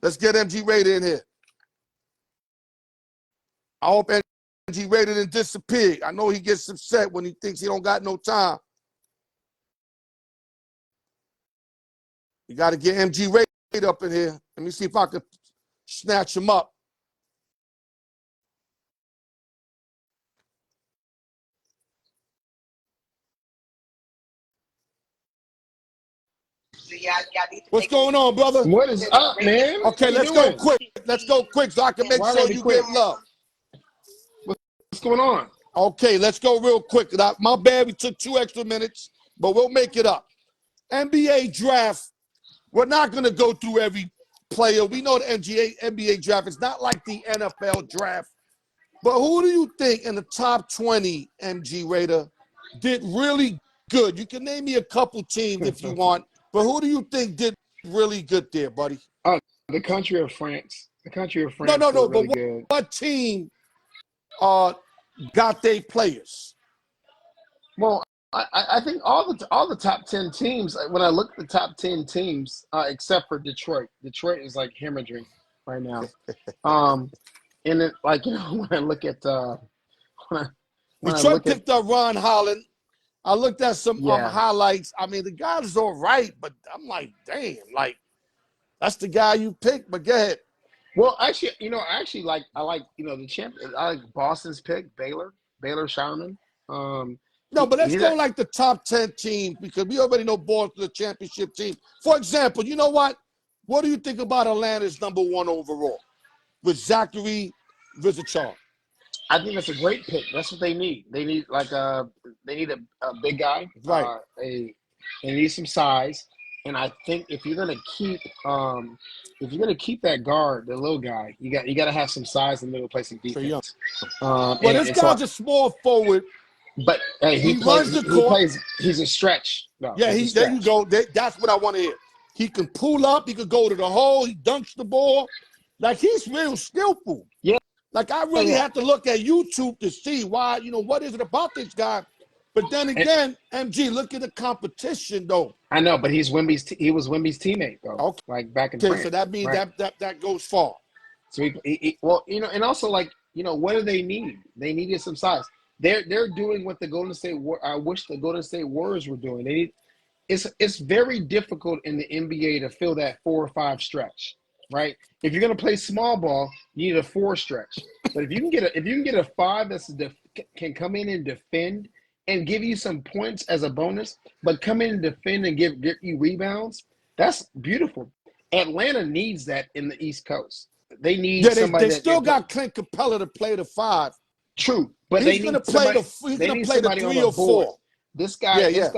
Let's get MG Raider in here. I hope MG Raider didn't disappear. I know he gets upset when he thinks he don't got no time. You got to get MG Raider up in here. Let me see if I can snatch him up. What's going on, brother? What is up, man? Okay, let's go quick. Let's go quick so I can make sure you get love. What's going on? Okay, let's go real quick. My bad, we took 2 extra minutes, but we'll make it up. NBA draft, we're not going to go through every player. We know the NBA draft. It's not like the NFL draft. But who do you think in the top 20, MG Raider, did really good? You can name me a couple teams if you want. But who do you think did really good there, buddy? The country of France. The country of France. No. Really but good. what team got their players? Well, I think all the top 10 teams. When I look at the top 10 teams, except for Detroit. Detroit is like hemorrhaging right now. And it when I look at Detroit picked up Ron Holland. I looked at some highlights. I mean, the guy's all right, but I'm like, damn, that's the guy you picked. But go ahead. Well, actually, I like the champ. I like Boston's pick, Baylor Sharman. No, but let's go like the top 10 teams because we already know Boston's the championship team. For example, you know what? What do you think about Atlanta's number 1 overall with Zachary Rizachar? I think that's a great pick. That's what they need. They need a big guy. Right. They need some size. And I think if you're gonna keep that guard, the little guy, you got to have some size in the middle, play some defense. This guy's a small forward. But hey, he runs the court. He's a stretch. No, yeah, there you go. That's what I want to hear. He can pull up. He can go to the hole. He dunks the ball. He's real skillful. Yeah. I really have to look at YouTube to see why, what is it about this guy? But then again, MG, look at the competition, though. I know, but he was Wemby's teammate, though. Okay. Back in France. So that means that goes far. So and also what do they need? They needed some size. they're doing what the Golden State I wish the Golden State Warriors were doing. It's very difficult in the NBA to fill that 4 or 5 stretch, right? If you're going to play small ball, you need a 4 stretch. But if you can get a 5 can come in and defend and give you some points as a bonus, but come in and defend and give you rebounds, that's beautiful. Atlanta needs that in the East Coast. They need somebody. They still got Clint Capella to play the 5. True, but he's going to play the 3 or 4. This guy is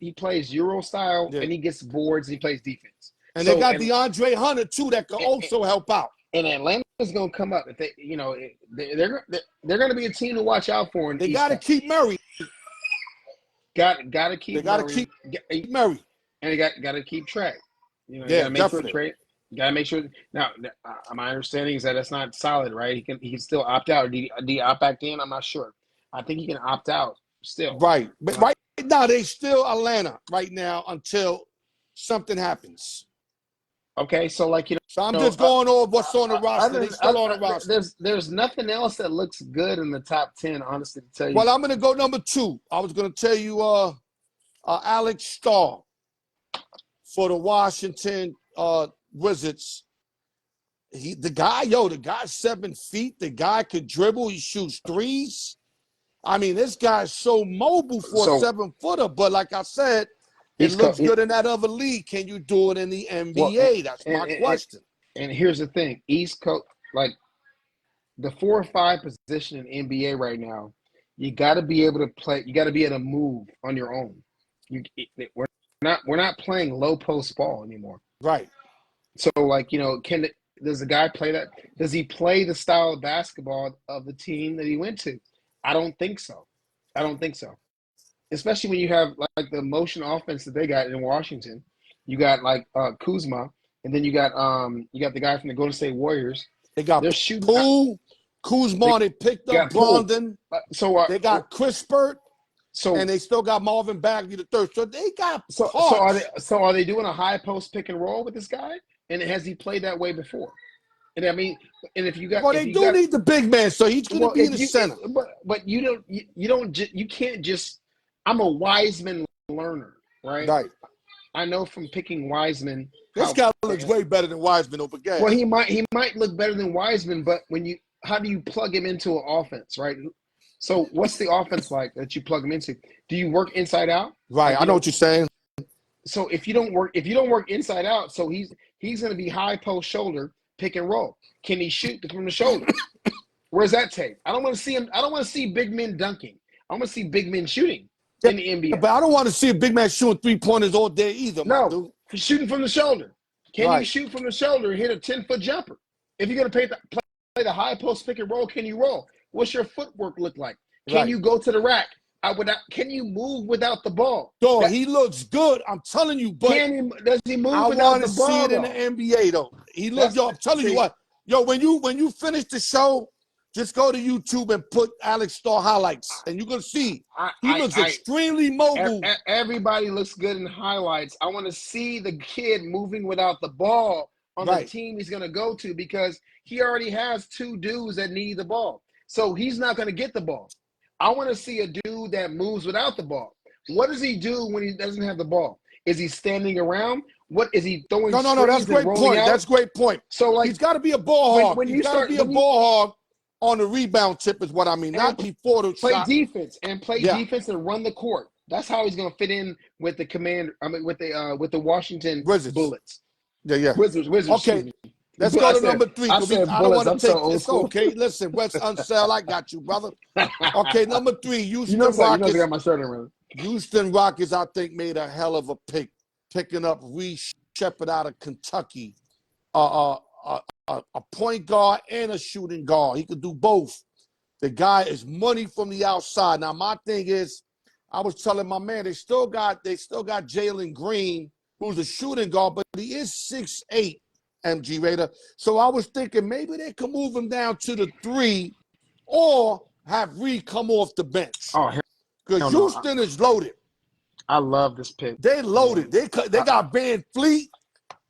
he plays Euro style, and he gets boards and he plays defense. And they got DeAndre Hunter too that can also help out. And Atlanta's going to come up if they're going to be a team to watch out for. They got to keep Murray. Got to keep. They got to keep Murray, and they got to keep track. Definitely. Got to make sure. Now, my understanding is that that's not solid, right? He can still opt out. Or did he opt back in? I'm not sure. I think he can opt out still. Right, but right now they still Atlanta right now until something happens. Okay, so So I'm just going over what's on the roster. They're still on the roster. There's nothing else that looks good in the top 10, honestly, to tell you. Well, I'm going to go number 2. I was going to tell you Alex Starr for the Washington Wizards. The guy's 7 feet. The guy could dribble. He shoots threes. I mean, this guy's so mobile for a 7-footer. But like I said, it looks good in that other league. Can you do it in the NBA? That's my question. And here's the thing. East Coast, like the 4 or 5 position in NBA right now, you got to be able to play. You got to be able to move on your own. We're not playing low post ball anymore. Right. So, does the guy play that? Does he play the style of basketball of the team that he went to? I don't think so. Especially when you have like the motion offense that they got in Washington. You got Kuzma, and then you got the guy from the Golden State Warriors. They're shooting Poole, Kuzma. They picked up Brondon. They got Chris Burt. And they still got Marvin Bagley the third. So they got are they doing a high post pick and roll with this guy? And has he played that way before? And I mean, and if you got, they need the big man, so he's going to be in the center. But you can't just. I'm a Wiseman learner, right? Right. I know from picking Wiseman. This guy looks way better than Wiseman over game. Well, he might look better than Wiseman, but how do you plug him into an offense, right? So what's the offense like that you plug him into? Do you work inside out? Right. I know what you're saying. So if you don't work inside out, so he's going to be high post shoulder pick and roll. Can he shoot from the shoulder? Where's that tape? I don't want to see him. I don't want to see big men dunking. I want to see big men shooting in the NBA. But I don't want to see a big man shooting 3-pointers all day either. No, shooting from the shoulder. Can you shoot from the shoulder and hit a 10-foot jumper? If you're going to play the high post pick and roll, can you roll? What's your footwork look like? Can you go to the rack? Can you move without the ball? He looks good. I'm telling you, but does he move without the ball? I want to see it in the NBA though. He looks. I'm telling you what. When you finish the show, just go to YouTube and put Alex Starr highlights, and you're gonna see he looks extremely mobile. Everybody looks good in highlights. I want to see the kid moving without the ball on the team he's gonna go to, because he already has 2 dudes that need the ball. So he's not going to get the ball. I want to see a dude that moves without the ball. What does he do when he doesn't have the ball? Is he standing around? What is he throwing? No. That's great point. That's great point. So he's got to be a ball hog. He's got to be a ball hog on the rebound tip is what I mean. Not before the shot. Defense and defense and run the court. That's how he's going to fit in with the with the Washington Wizards. Bullets. Yeah. Wizards. Okay. Let's go to number 3. I don't want to take it's okay. Listen, West Unsell, I got you, brother. Okay, number 3, Houston Rockets. I got my shirt on. Houston Rockets, I think, made a hell of a pick, picking up Reece Shepard out of Kentucky, a point guard and a shooting guard. He could do both. The guy is money from the outside. Now, my thing is, I was telling my man, they still got Jalen Green, who's a shooting guard, but he is 6'8". MG Raider. So I was thinking maybe they could move him down to the 3 or have Reed come off the bench. Because Houston is loaded. I love this pick. They loaded. They got Van Fleet.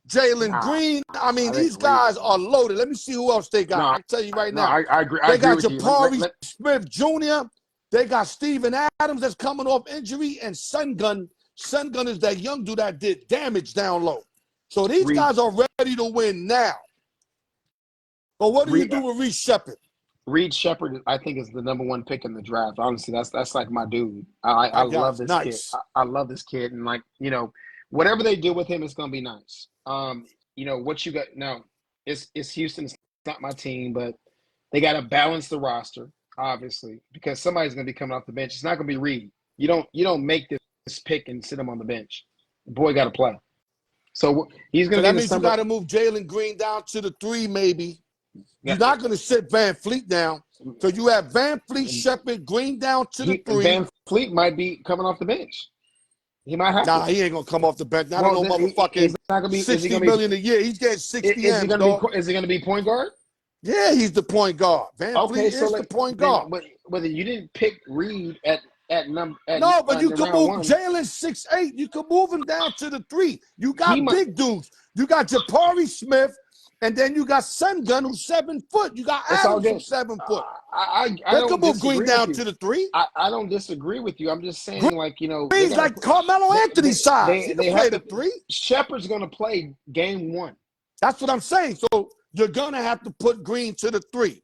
Jalen Nah, Green. I mean, I think these Reed. guys are loaded. Let me see who else they got. No, I tell you right no, now. I agree. I They agree got with you. Jabari Smith Jr. They got Steven Adams that's coming off injury, and Sun Gun. Sun Gun is that young dude that did damage down low. So these Reed, guys are ready to win now. But what do you Reed, do with Reese Shepard? Reed Shepard, I think, is the #1 pick in the draft. Honestly, that's like my dude. I That love guy's this kid. nice. I love this kid, and like whatever they do with him, it's gonna be nice. What you got now? It's Houston. It's not my team, but they got to balance the roster, obviously, because somebody's gonna be coming off the bench. It's not gonna be Reed. You don't make this pick and sit him on the bench. The boy got to play. So he's So gonna that get means you got to move Jalen Green down to the 3, maybe. You're not going to sit Van Fleet down. So you have Van Fleet, Shepard, Green down to the 3. Van Fleet might be coming off the bench. He might have Nah, to. he ain't going to come off the bench. Not Well, no then motherfucking he's not gonna be. Is he $60 gonna be? million a year. He's getting 60 Is he M's, gonna dog. be? Is he gonna be point guard? Yeah, he's the point guard. Van Okay, Fleet so is the like point then, guard. whether you didn't pick Reed at number No, but you the can round move one, Jalen 6'8". You can move him down to the 3. You he got might. big dudes. You got Jabari Smith, and then you got Sun Gun, who's 7 foot. You got It's all Adams, good. who's 7 foot. I They can don't move Green disagree with down you. to the 3. I don't disagree with you. I'm just saying, like they Green's gotta like put. Carmelo They Anthony they size. He they, can they play have the to. 3. Shepard's gonna play game 1, That's what I'm saying. So you're gonna have to put Green to the 3.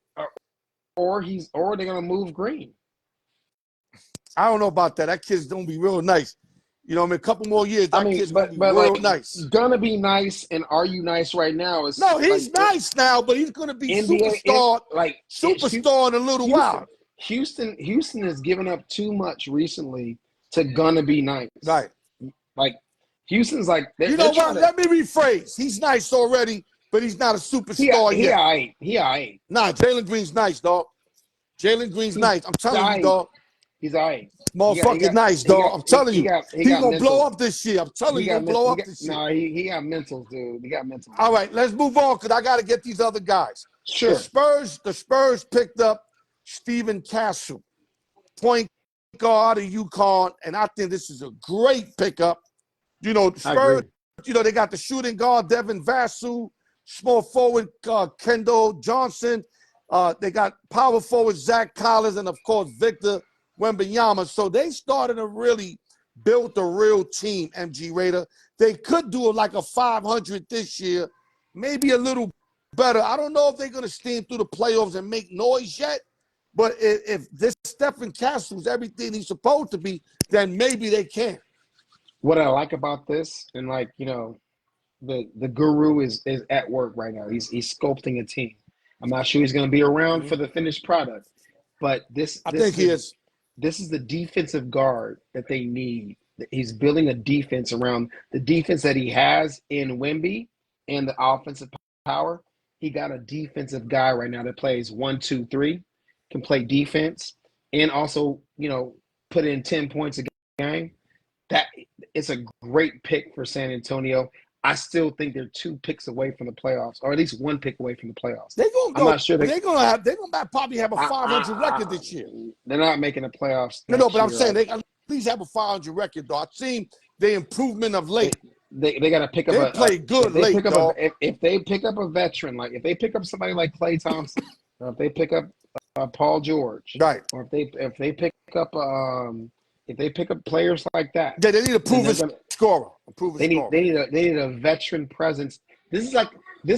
or they're gonna move Green. I don't know about that. That kid's gonna be real nice. You know, I mean, a couple more years, I that mean, kid's gonna be but real like nice. gonna be nice, and are you nice right now? Is No, like he's nice now, but he's gonna be NBA in superstar Houston. in a little while. Houston has given up too much recently to gonna be nice. Right. Like Houston's like You they're know trying what? Let me rephrase. He's nice already, but he's not a superstar he yet. aight. He aight. Nah, Jalen Green's nice, dog. Jalen Green's nice. I'm telling you, dog. He's aight. Motherfucking nice, dog. I'm telling you. He He's got gonna blow mental. up this year. I'm telling you, he's gonna blow up this year. No, he got mentals, dude. He got mentals. All right, let's move on because I got to get these other guys. Sure. The Spurs picked up Stephen Castle, point guard of UConn, and I think this is a great pickup. You know, the Spurs, they got the shooting guard, Devin Vassell, small forward, Kendall Johnson. They got power forward, Zach Collins, and, of course, Victor Wembanyama. So they started to really build a real team, MG Raider. They could do like a 500 this year, maybe a little better. I don't know if they're going to steam through the playoffs and make noise yet, but if this Stephen Castle's everything he's supposed to be, then maybe they can. What I like about this, and the guru is at work right now. He's sculpting a team. I'm not sure he's going to be around for the finished product, but I think he is. This is the defensive guard that they need. He's building a defense around the defense that he has in Wemby and the offensive power. He got a defensive guy right now that plays 1, 2, 3, can play defense, and also put in 10 points a game. That it's a great pick for San Antonio. I still think they're 2 picks away from the playoffs, or at least 1 pick away from the playoffs. They're gonna go. I'm not sure they're gonna probably have a 500 record this year. They're not making the playoffs. No, but I'm saying they at least have a 500 record, though. I've seen the improvement of late. They got to pick up. They play good late, dog. If they pick up a veteran, like if they pick up somebody like Klay Thompson, or if they pick up Paul George, right, or if they pick up players like that, yeah, they need a proven scorer. They need a veteran presence. This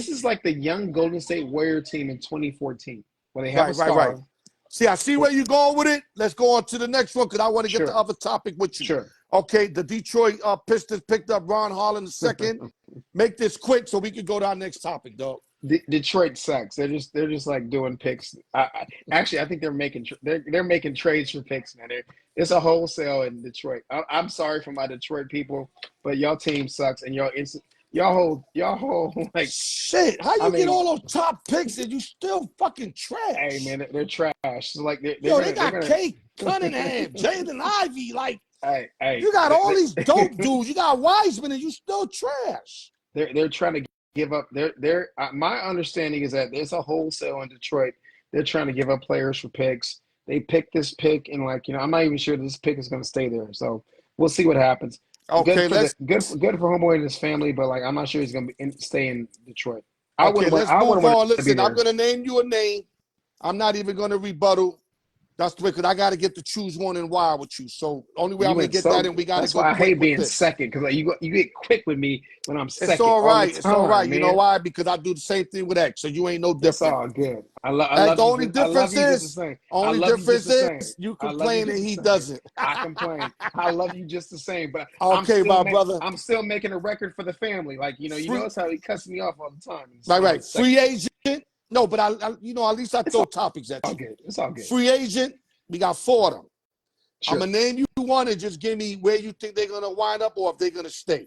is like the young Golden State Warrior team in 2014, where they have a star. Right. See, I see where you're going with it. Let's go on to the next one because I want to get the other topic with you. Sure. Okay, the Detroit Pistons picked up Ron Harlan II. Make this quick so we can go to our next topic, dog. Detroit sucks. They're just like doing picks. Actually, I think they're making trades for picks, man. It's a wholesale in Detroit. I'm sorry for my Detroit people, but y'all team sucks, and y'all hold like shit. How you get all those top picks and you still fucking trash? Hey man, they're trash. So like they got Kate Cunningham, Jaden Ivey. Like, hey, you got all these dope dudes. You got Wiseman, and you still trash. They're trying to give up. My understanding is that it's a wholesale in Detroit. They're trying to give up players for picks. They picked this pick, and I'm not even sure this pick is going to stay there. So we'll see what happens. Okay, let's Good for homeboy and his family, but like I'm not sure he's gonna stay in Detroit. I okay, wouldn't want let's I move wouldn't want on. to be Listen, I'm there. gonna name you a name. I'm not even gonna rebuttal. That's the way, because I got to get to choose one and why with you. So only way I'm You going to went get that so. in, we got to That's go why I quick hate with being this. second because like you get quick with me when I'm It's second all all the right. It's all time, right. You know man. why? Because I do the same thing with X, so you ain't no It's different. all good. I And love the you only just I love difference you just the is, same. I only love you just difference the same. is you I love you complain and just the he same. doesn't. I complain. I love you just the same. But Okay, my brother. I'm still making a record for the family. Like you Free, notice how he cuts me off all the time. right, I'm right. second. Free agent. No, but at least I It's throw topics at all you. good. It's all good. Free agent. We got 4 of them. I'm Sure. gonna name you one and just give me where you think they're gonna wind up or if they're gonna stay.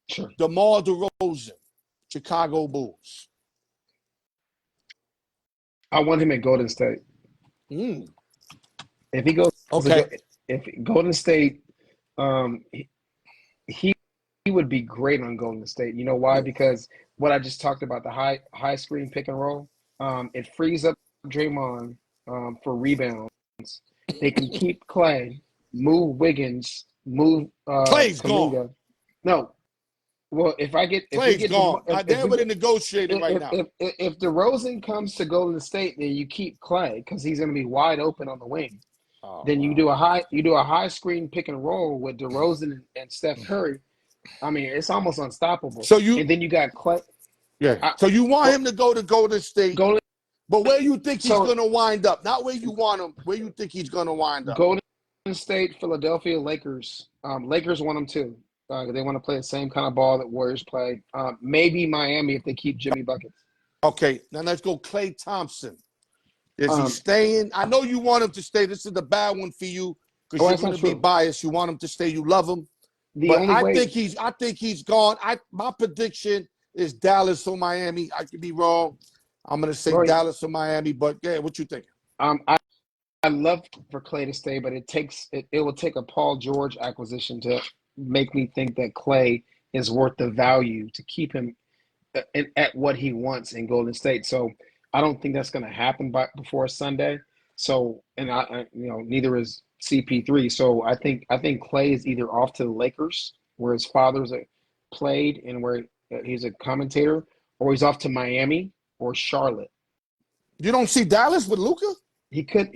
Sure. DeMar DeRozan, Chicago Bulls. I want him at Golden State. Mm. If he goes to Okay. go, if Golden State, um, he he would be great on Golden State. You know why? Because what I just talked about, the high screen pick and roll, it frees up Draymond for rebounds. They can keep Clay, move Wiggins, move Clay's gone. Kaminga. No, well, if we Clay's get gone. if They're we already get negotiating right now. if DeRozan comes to Golden State, then you keep Clay because he's going to be wide open on the wing. Oh Then wow. you do a high screen pick and roll with DeRozan and Steph Curry. I mean, it's almost unstoppable. So you And then you got Clay. yeah. I, So you want well, him to go to Golden State, Golden. but where you think he's So gonna wind up? Not where you want him, where you think he's gonna wind up. Golden State, Philadelphia, Lakers. Lakers want him too. They want to play the same kind of ball that Warriors play. Maybe Miami if they keep Jimmy buckets. Okay, now let's go Klay Thompson. Is he Um, staying? I know you want him to stay. This is the bad one for you because oh, you're that's gonna not be true. biased. You want him to stay. You love him. The But only I way. think he's gone. My prediction is Dallas or Miami. I could be wrong. I'm gonna say Right. Dallas or Miami, but yeah, what you think? Um, I, I love for Clay to stay, but it will take a Paul George acquisition to make me think that Clay is worth the value to keep him at what he wants in Golden State. So I don't think that's going to happen before Sunday. So and neither is CP3. So I think Clay is either off to the Lakers where his father's played and where he's a commentator, or he's off to Miami or Charlotte. You don't see Dallas with Luka? He could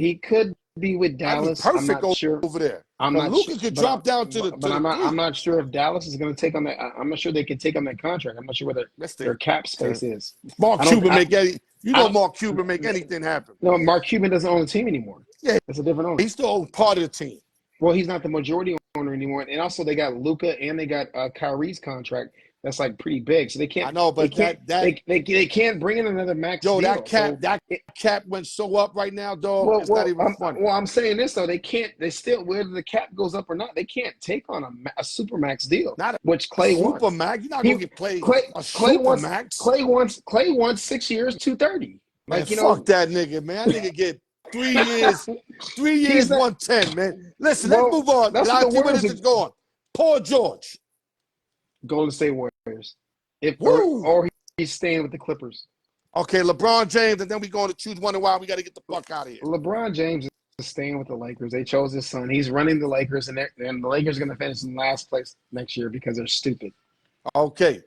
be with That'd be Dallas. I'm perfect not sure. over there. I'm But not sure, Luka could drop down to but the I'm 3. not sure if Dallas is going to take on that. I'm not sure they can take on that contract. I'm not sure where Let's their see. cap space is. Mark I don't. Cuban make any. You I know don't. Mark Cuban make anything happen. No, Mark Cuban doesn't own the team anymore. Yeah, It's a different owner. he's still part of the team. Well, he's not the majority owner anymore, and also they got Luca and they got Kyrie's contract that's like pretty big, so I know, but they can't bring in another max yo, deal. So that cap went so up right now, dog. well, It's not even funny. I'm saying this though, they can't. They still, whether the cap goes up or not, they can't take on a super max deal, Not which a Clay super wants. max. You're not He gonna get played Clay a super max. Clay wants 6 years, 230. Man, Like fuck that nigga, man. That nigga get 3 years, 3 he's years, not. 110, man. Listen, let's Well, move on. that's what I'll the see where Warriors this are. is going. Paul George. Golden State Warriors. If Woo! or he's staying with the Clippers. Okay, LeBron James, and then we're going to choose one and why we got to get the fuck out of here. LeBron James is staying with the Lakers. They chose his son. He's running the Lakers, and the Lakers are going to finish in last place next year because they're stupid. Okay.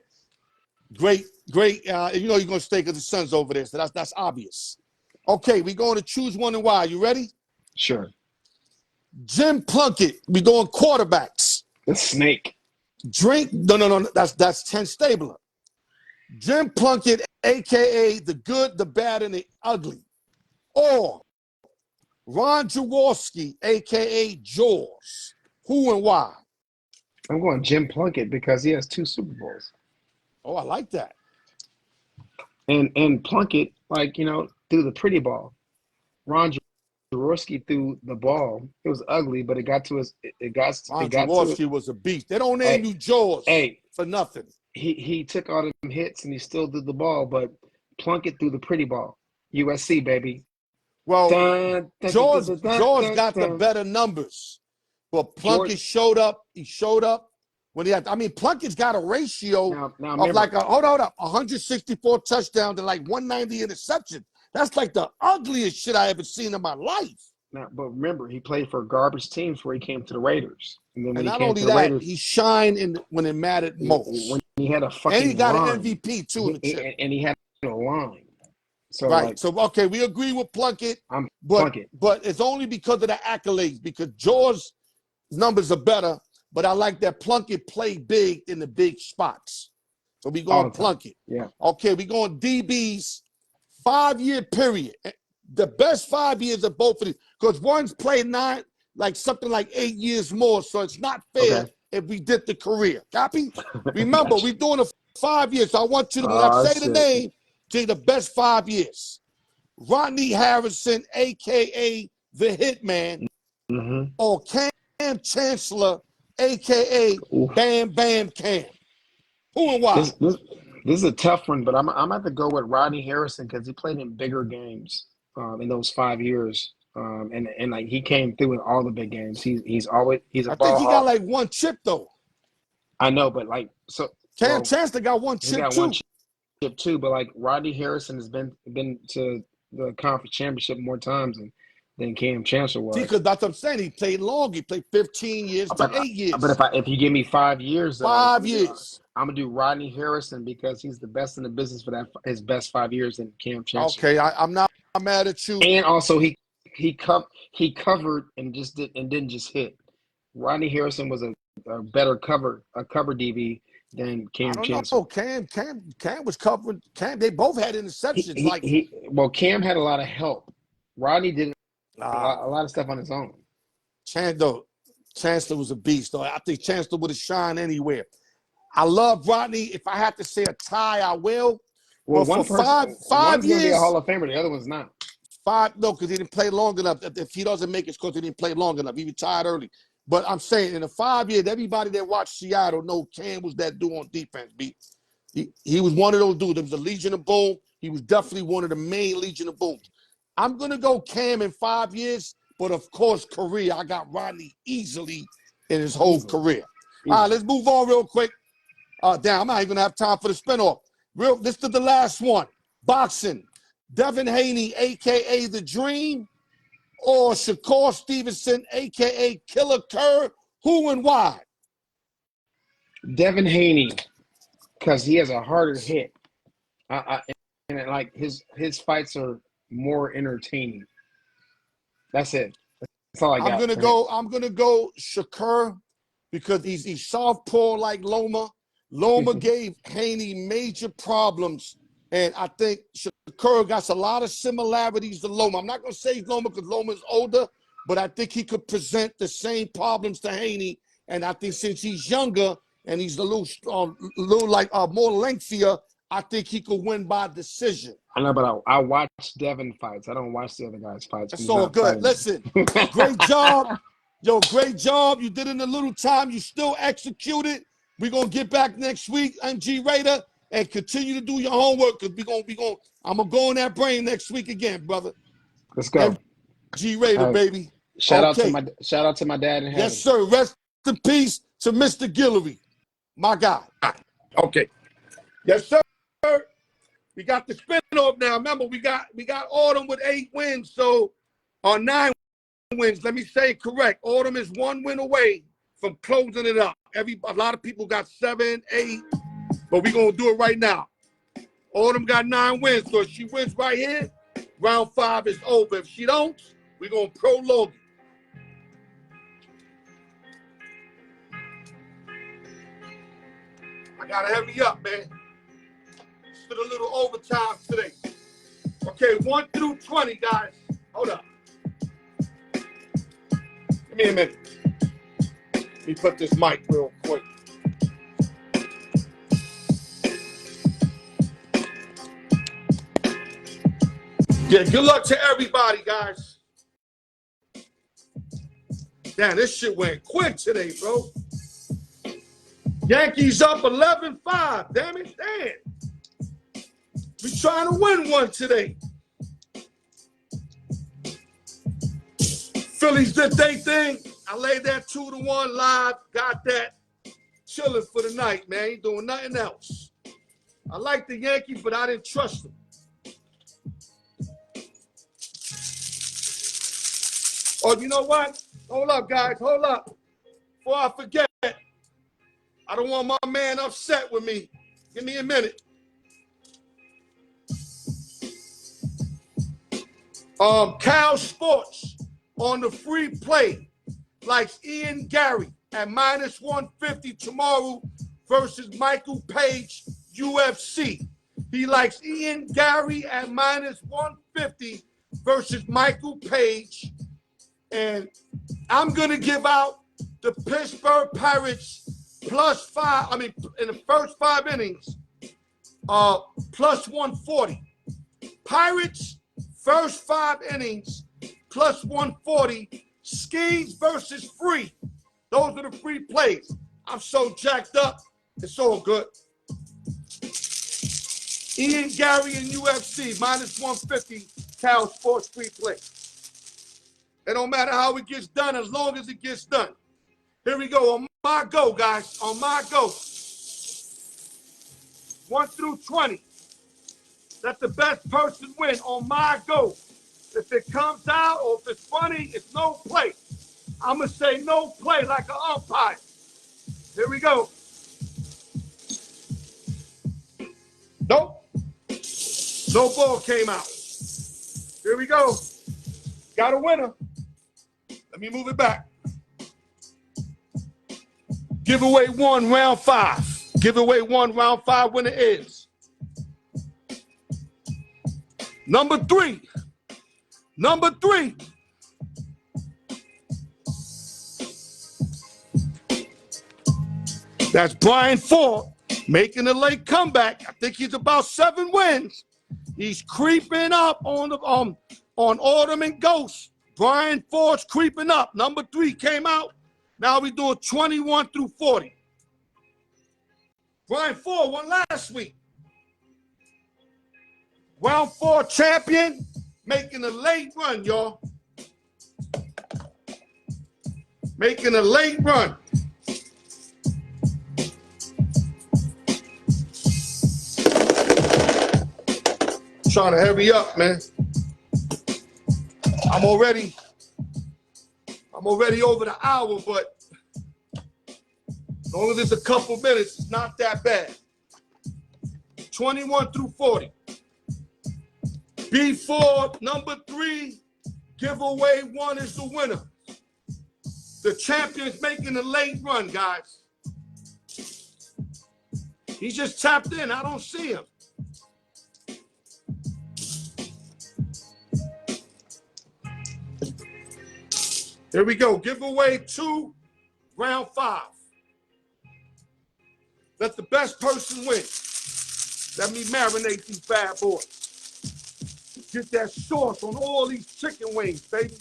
Great. You know you're going to stay because the son's over there, so that's obvious. Okay, we're going to choose one and why. You ready? Sure. Jim Plunkett. We're doing quarterbacks. The snake. No. That's 10 Stabler. Jim Plunkett, a.k.a. the good, the bad, and the ugly. Or Ron Jaworski, a.k.a. Jaws. Who and why? I'm going Jim Plunkett because he has 2 Super Bowls. Oh, I like that. And Plunkett, threw the pretty ball. Ron Jaworski threw the ball. It was ugly, but it got to his. It got Ron to Jaworski was a beast. They don't name you Jaws for nothing. He took all them hits and he still did the ball, but Plunkett threw the pretty ball. USC, baby. Well, George George got the better numbers, but Plunkett showed up. He showed up when he had. I mean, Plunkett's got a ratio now of like 164 touchdowns and like 190 interceptions. That's like the ugliest shit I ever seen in my life. Now, but remember, he played for garbage teams before he came to the Raiders, and then when And he not came only to the that, Raiders, he shined when it mattered when most. he had a And he fucking got an line, MVP too in the chip. and he had a line. So Right. like, So okay, we agree with Plunkett, I'm but Plunkett. it's only because of the accolades, because George's numbers are better, but I like that Plunkett played big in the big spots. So we All going the time. Plunkett. Yeah. Okay, we going DBs, 5-year period. The best 5 years of both of these, because one's played something like 8 years more, so it's not fair Okay. if we did the career. Copy? Remember, Gotcha. we're doing a 5 years, so I want you to, when I Oh say the shit. name, take the best 5 years. Rodney Harrison, a.k.a. the Hitman, Mm-hmm. or Cam Chancellor, a.k.a. Oof. Bam Bam Cam. Who and why? This is a tough one, but I'm have to go with Rodney Harrison because he played in bigger games in those 5 years, and like he came through in all the big games. He's a I think ball he got hawk. like one chip, though. I know, but like so Cam well, Chancellor got one he's chip, got one too. chip too. But like Rodney Harrison has been to the conference championship more times than Cam Chancellor See, was. because that's what I'm saying. He played long. He played 15 years to But 8 but years. if you give me 5 years though, 5 years. I'm gonna do Rodney Harrison because he's the best in the business for that his best 5 years in Cam Chancellor. Okay, I'm not mad at you. And also he covered and didn't just hit. Rodney Harrison was a better cover DB than I Cam don't Chancellor. know. Cam was covering. Cam, they both had interceptions. Like, Well, Cam had a lot of help. Rodney did nah, a lot of stuff on his own. Chancellor was a beast, though. I think Chancellor would have shined anywhere. I love Rodney. If I had to say a tie, I will. Well, But for five one's going to be a years, Hall of Famer, the other one's not. no, because he didn't play long enough. If he doesn't make it, it's because he didn't play long enough. He retired early. But I'm saying in the 5 years, everybody that watched Seattle know Cam was that dude on defense, B. He was one of those dudes. There was a Legion of Boom. He was definitely one of the main Legion of Booms. I'm going to go Cam in 5 years, but of course, career, I got Rodney easily in his whole career. All right, let's move on real quick. Damn, I'm not even going to have time for the spinoff. This is the last one. Boxing. Devin Haney, a.k.a. The Dream, or Shakur Stevenson, a.k.a. Killer Kerr. Who and why? Devin Haney, because he has a harder hit. And like his fights are more entertaining. That's it. That's all I got. I'm gonna go Shakur because he's southpaw like Loma. Loma gave Haney major problems, and I think Shakur got a lot of similarities to Loma. I'm not gonna say Loma because Loma's older, but I think he could present the same problems to Haney. And I think since he's younger and he's a little more lengthier, I think he could win by decision. I know, but I watch Devin fights. I don't watch the other guys' fights. That's all good. Listen, great job. Yo, great job. You did it in a little time. You still executed. We're going to get back next week, MG Raider, and continue to do your homework because I'm going to go in that brain next week again, brother. Let's go. MG Raider, baby. Shout out to my dad in heaven. Yes, sir. Rest in peace to Mr. Guillory, my guy. Okay. Yes, sir. We got the spin-off now. Remember, we got Autumn with 8 wins, so on 9 wins. Let me say it correct. Autumn is 1 win away from closing it up. A lot of people got 7, 8, but we're gonna do it right now. Autumn got 9 wins, so if she wins right here, round 5 is over. If she don't, we're gonna prolong it. I gotta hurry up, man. Did a little overtime today. Okay, 1 through 20, guys. Hold up. Give me a minute. Let me put this mic real quick. Yeah, good luck to everybody, guys. Damn, this shit went quick today, bro. Yankees up 11-5. Damn it, damn. We trying to win one today. Phillies did their thing. I laid that 2-1 live. Got that. Chilling for the night, man. Ain't doing nothing else. I like the Yankees, but I didn't trust them. Oh, you know what? Hold up, guys. Hold up. Before I forget, I don't want my man upset with me. Give me a minute. Cal Sports on the free play likes Ian Gary at -150 tomorrow versus Michael Page UFC. He likes Ian Gary at -150 versus Michael Page. And I'm going to give out the Pittsburgh Pirates +5, in the first 5 innings, +140. Pirates, first 5 innings, +140. Skis versus free. Those are the free plays. I'm so jacked up. It's all good. Ian Gary and UFC, -150, Cal Sports free play. It don't matter how it gets done as long as it gets done. Here we go. On my go, guys. On my go. 1 through 20. Let the best person win on my go. If it comes out or if it's funny, it's no play. I'm going to say no play like an umpire. Here we go. Nope. No ball came out. Here we go. Got a winner. Let me move it back. Giveaway 1, round 5. Giveaway 1, round 5 winner is number 3. Number 3. That's Brian Ford making a late comeback. I think he's about 7 wins. He's creeping up on the on Autumn and Ghost. Brian Ford's creeping up. Number 3 came out. Now we're doing 21 through 40. Brian Ford won last week. Round 4 champion, making a late run, y'all. Making a late run. Trying to hurry up, man. I'm already over the hour, but as long as it's a couple minutes, it's not that bad. 21 through 40. B4, number 3, giveaway 1 is the winner. The champion's making a late run, guys. He just tapped in. I don't see him. Here we go. Giveaway 2, round 5. Let the best person win. Let me marinate these bad boys. Get that sauce on all these chicken wings, baby.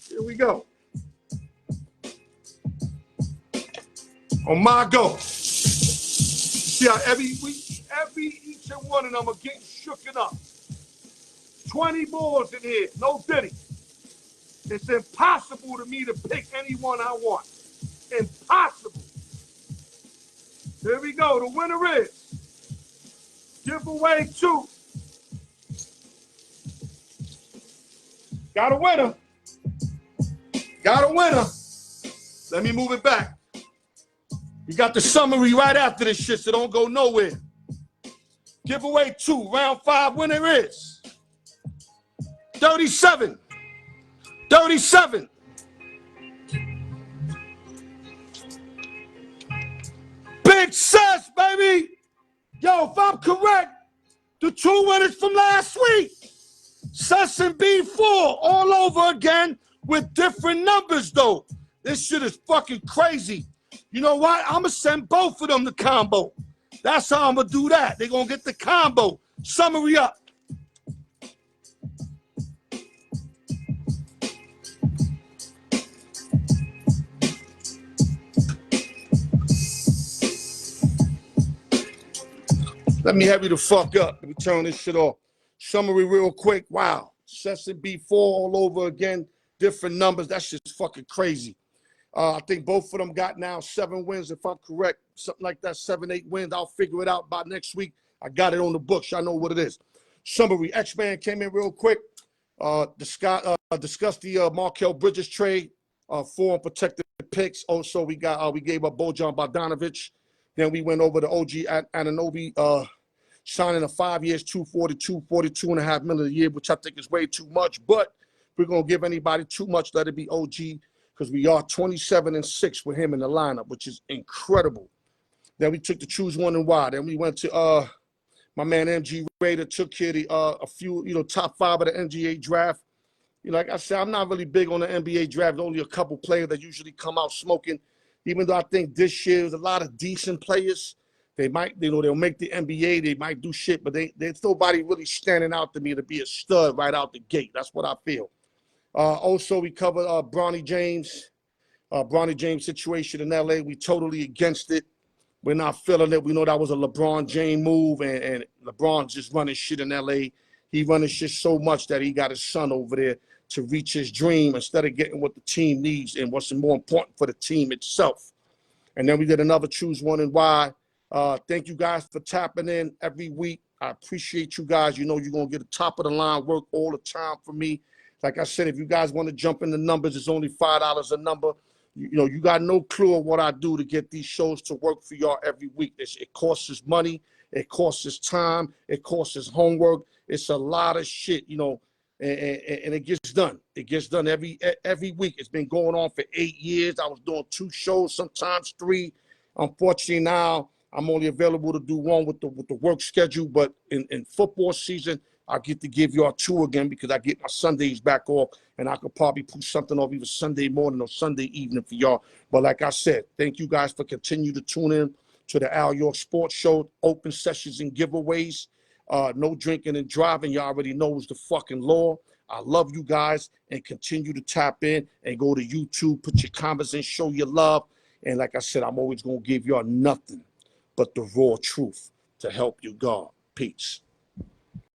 Here we go. On my go. See how each and one of them are getting shooken up. 20 balls in here, no diddy. It's impossible to me to pick anyone I want. Impossible. Here we go. The winner is giveaway 2. Got a winner. Got a winner. Let me move it back. You got the summary right after this shit, so don't go nowhere. Giveaway 2, round 5 winner is 37. 37. Big Sus, baby. Yo, if I'm correct, the 2 winners from last week. Sus and B4 all over again with different numbers, though. This shit is fucking crazy. You know what? I'm going to send both of them the combo. That's how I'm going to do that. They're going to get the combo. Summary up. Let me have you the fuck up. Let me turn this shit off. Summary real quick. Wow. Session B4 all over again. Different numbers. That's just fucking crazy. I think both of them got now 7 wins, if I'm correct. Something like that, 7, 8 wins. I'll figure it out by next week. I got it on the books. I know what it is. Summary. X-Man came in real quick. The Scott discussed the Markel Bridges trade, 4 unprotected picks. Also, we gave up Bojan Bogdanovic. Then we went over to OG Anunoby, signing a 5 years, $42.5 million a year, which I think is way too much. But if we're gonna give anybody too much, let it be OG, because we are 27-6 with him in the lineup, which is incredible. Then we took the choose one and why. Then we went to my man MG Raider, took care of a few, top 5 of the NBA draft. Like I said, I'm not really big on the NBA draft. There's only a couple players that usually come out smoking. Even though I think this year there's a lot of decent players. They might, they'll make the NBA. They might do shit, but there's nobody really standing out to me to be a stud right out the gate. That's what I feel. Also, we covered Brony James situation in LA. We totally against it. We're not feeling it. We know that was a LeBron James move, and LeBron's just running shit in LA. He running shit so much that he got his son over there to reach his dream instead of getting what the team needs and what's more important for the team itself. And then we did another choose one and why. Thank you guys for tapping in every week. I appreciate you guys. You're going to get a top of the line work all the time for me. Like I said, if you guys want to jump in the numbers, it's only $5 a number. You got no clue of what I do to get these shows to work for y'all every week. It costs us money. It costs us time. It costs us homework. It's a lot of shit, and it gets done. It gets done every week. It's been going on for 8 years. I was doing 2 shows, sometimes 3. Unfortunately, now I'm only available to do 1 with the work schedule. But in football season, I get to give y'all 2 again because I get my Sundays back off, and I could probably push something off either Sunday morning or Sunday evening for y'all. But like I said, thank you guys for continuing to tune in to the Al York Sports Show, open sessions and giveaways. No drinking and driving. You already know is the fucking law. I love you guys, and continue to tap in and go to YouTube, put your comments in, show your love. And like I said, I'm always going to give y'all nothing but the raw truth to help you, God. Peace.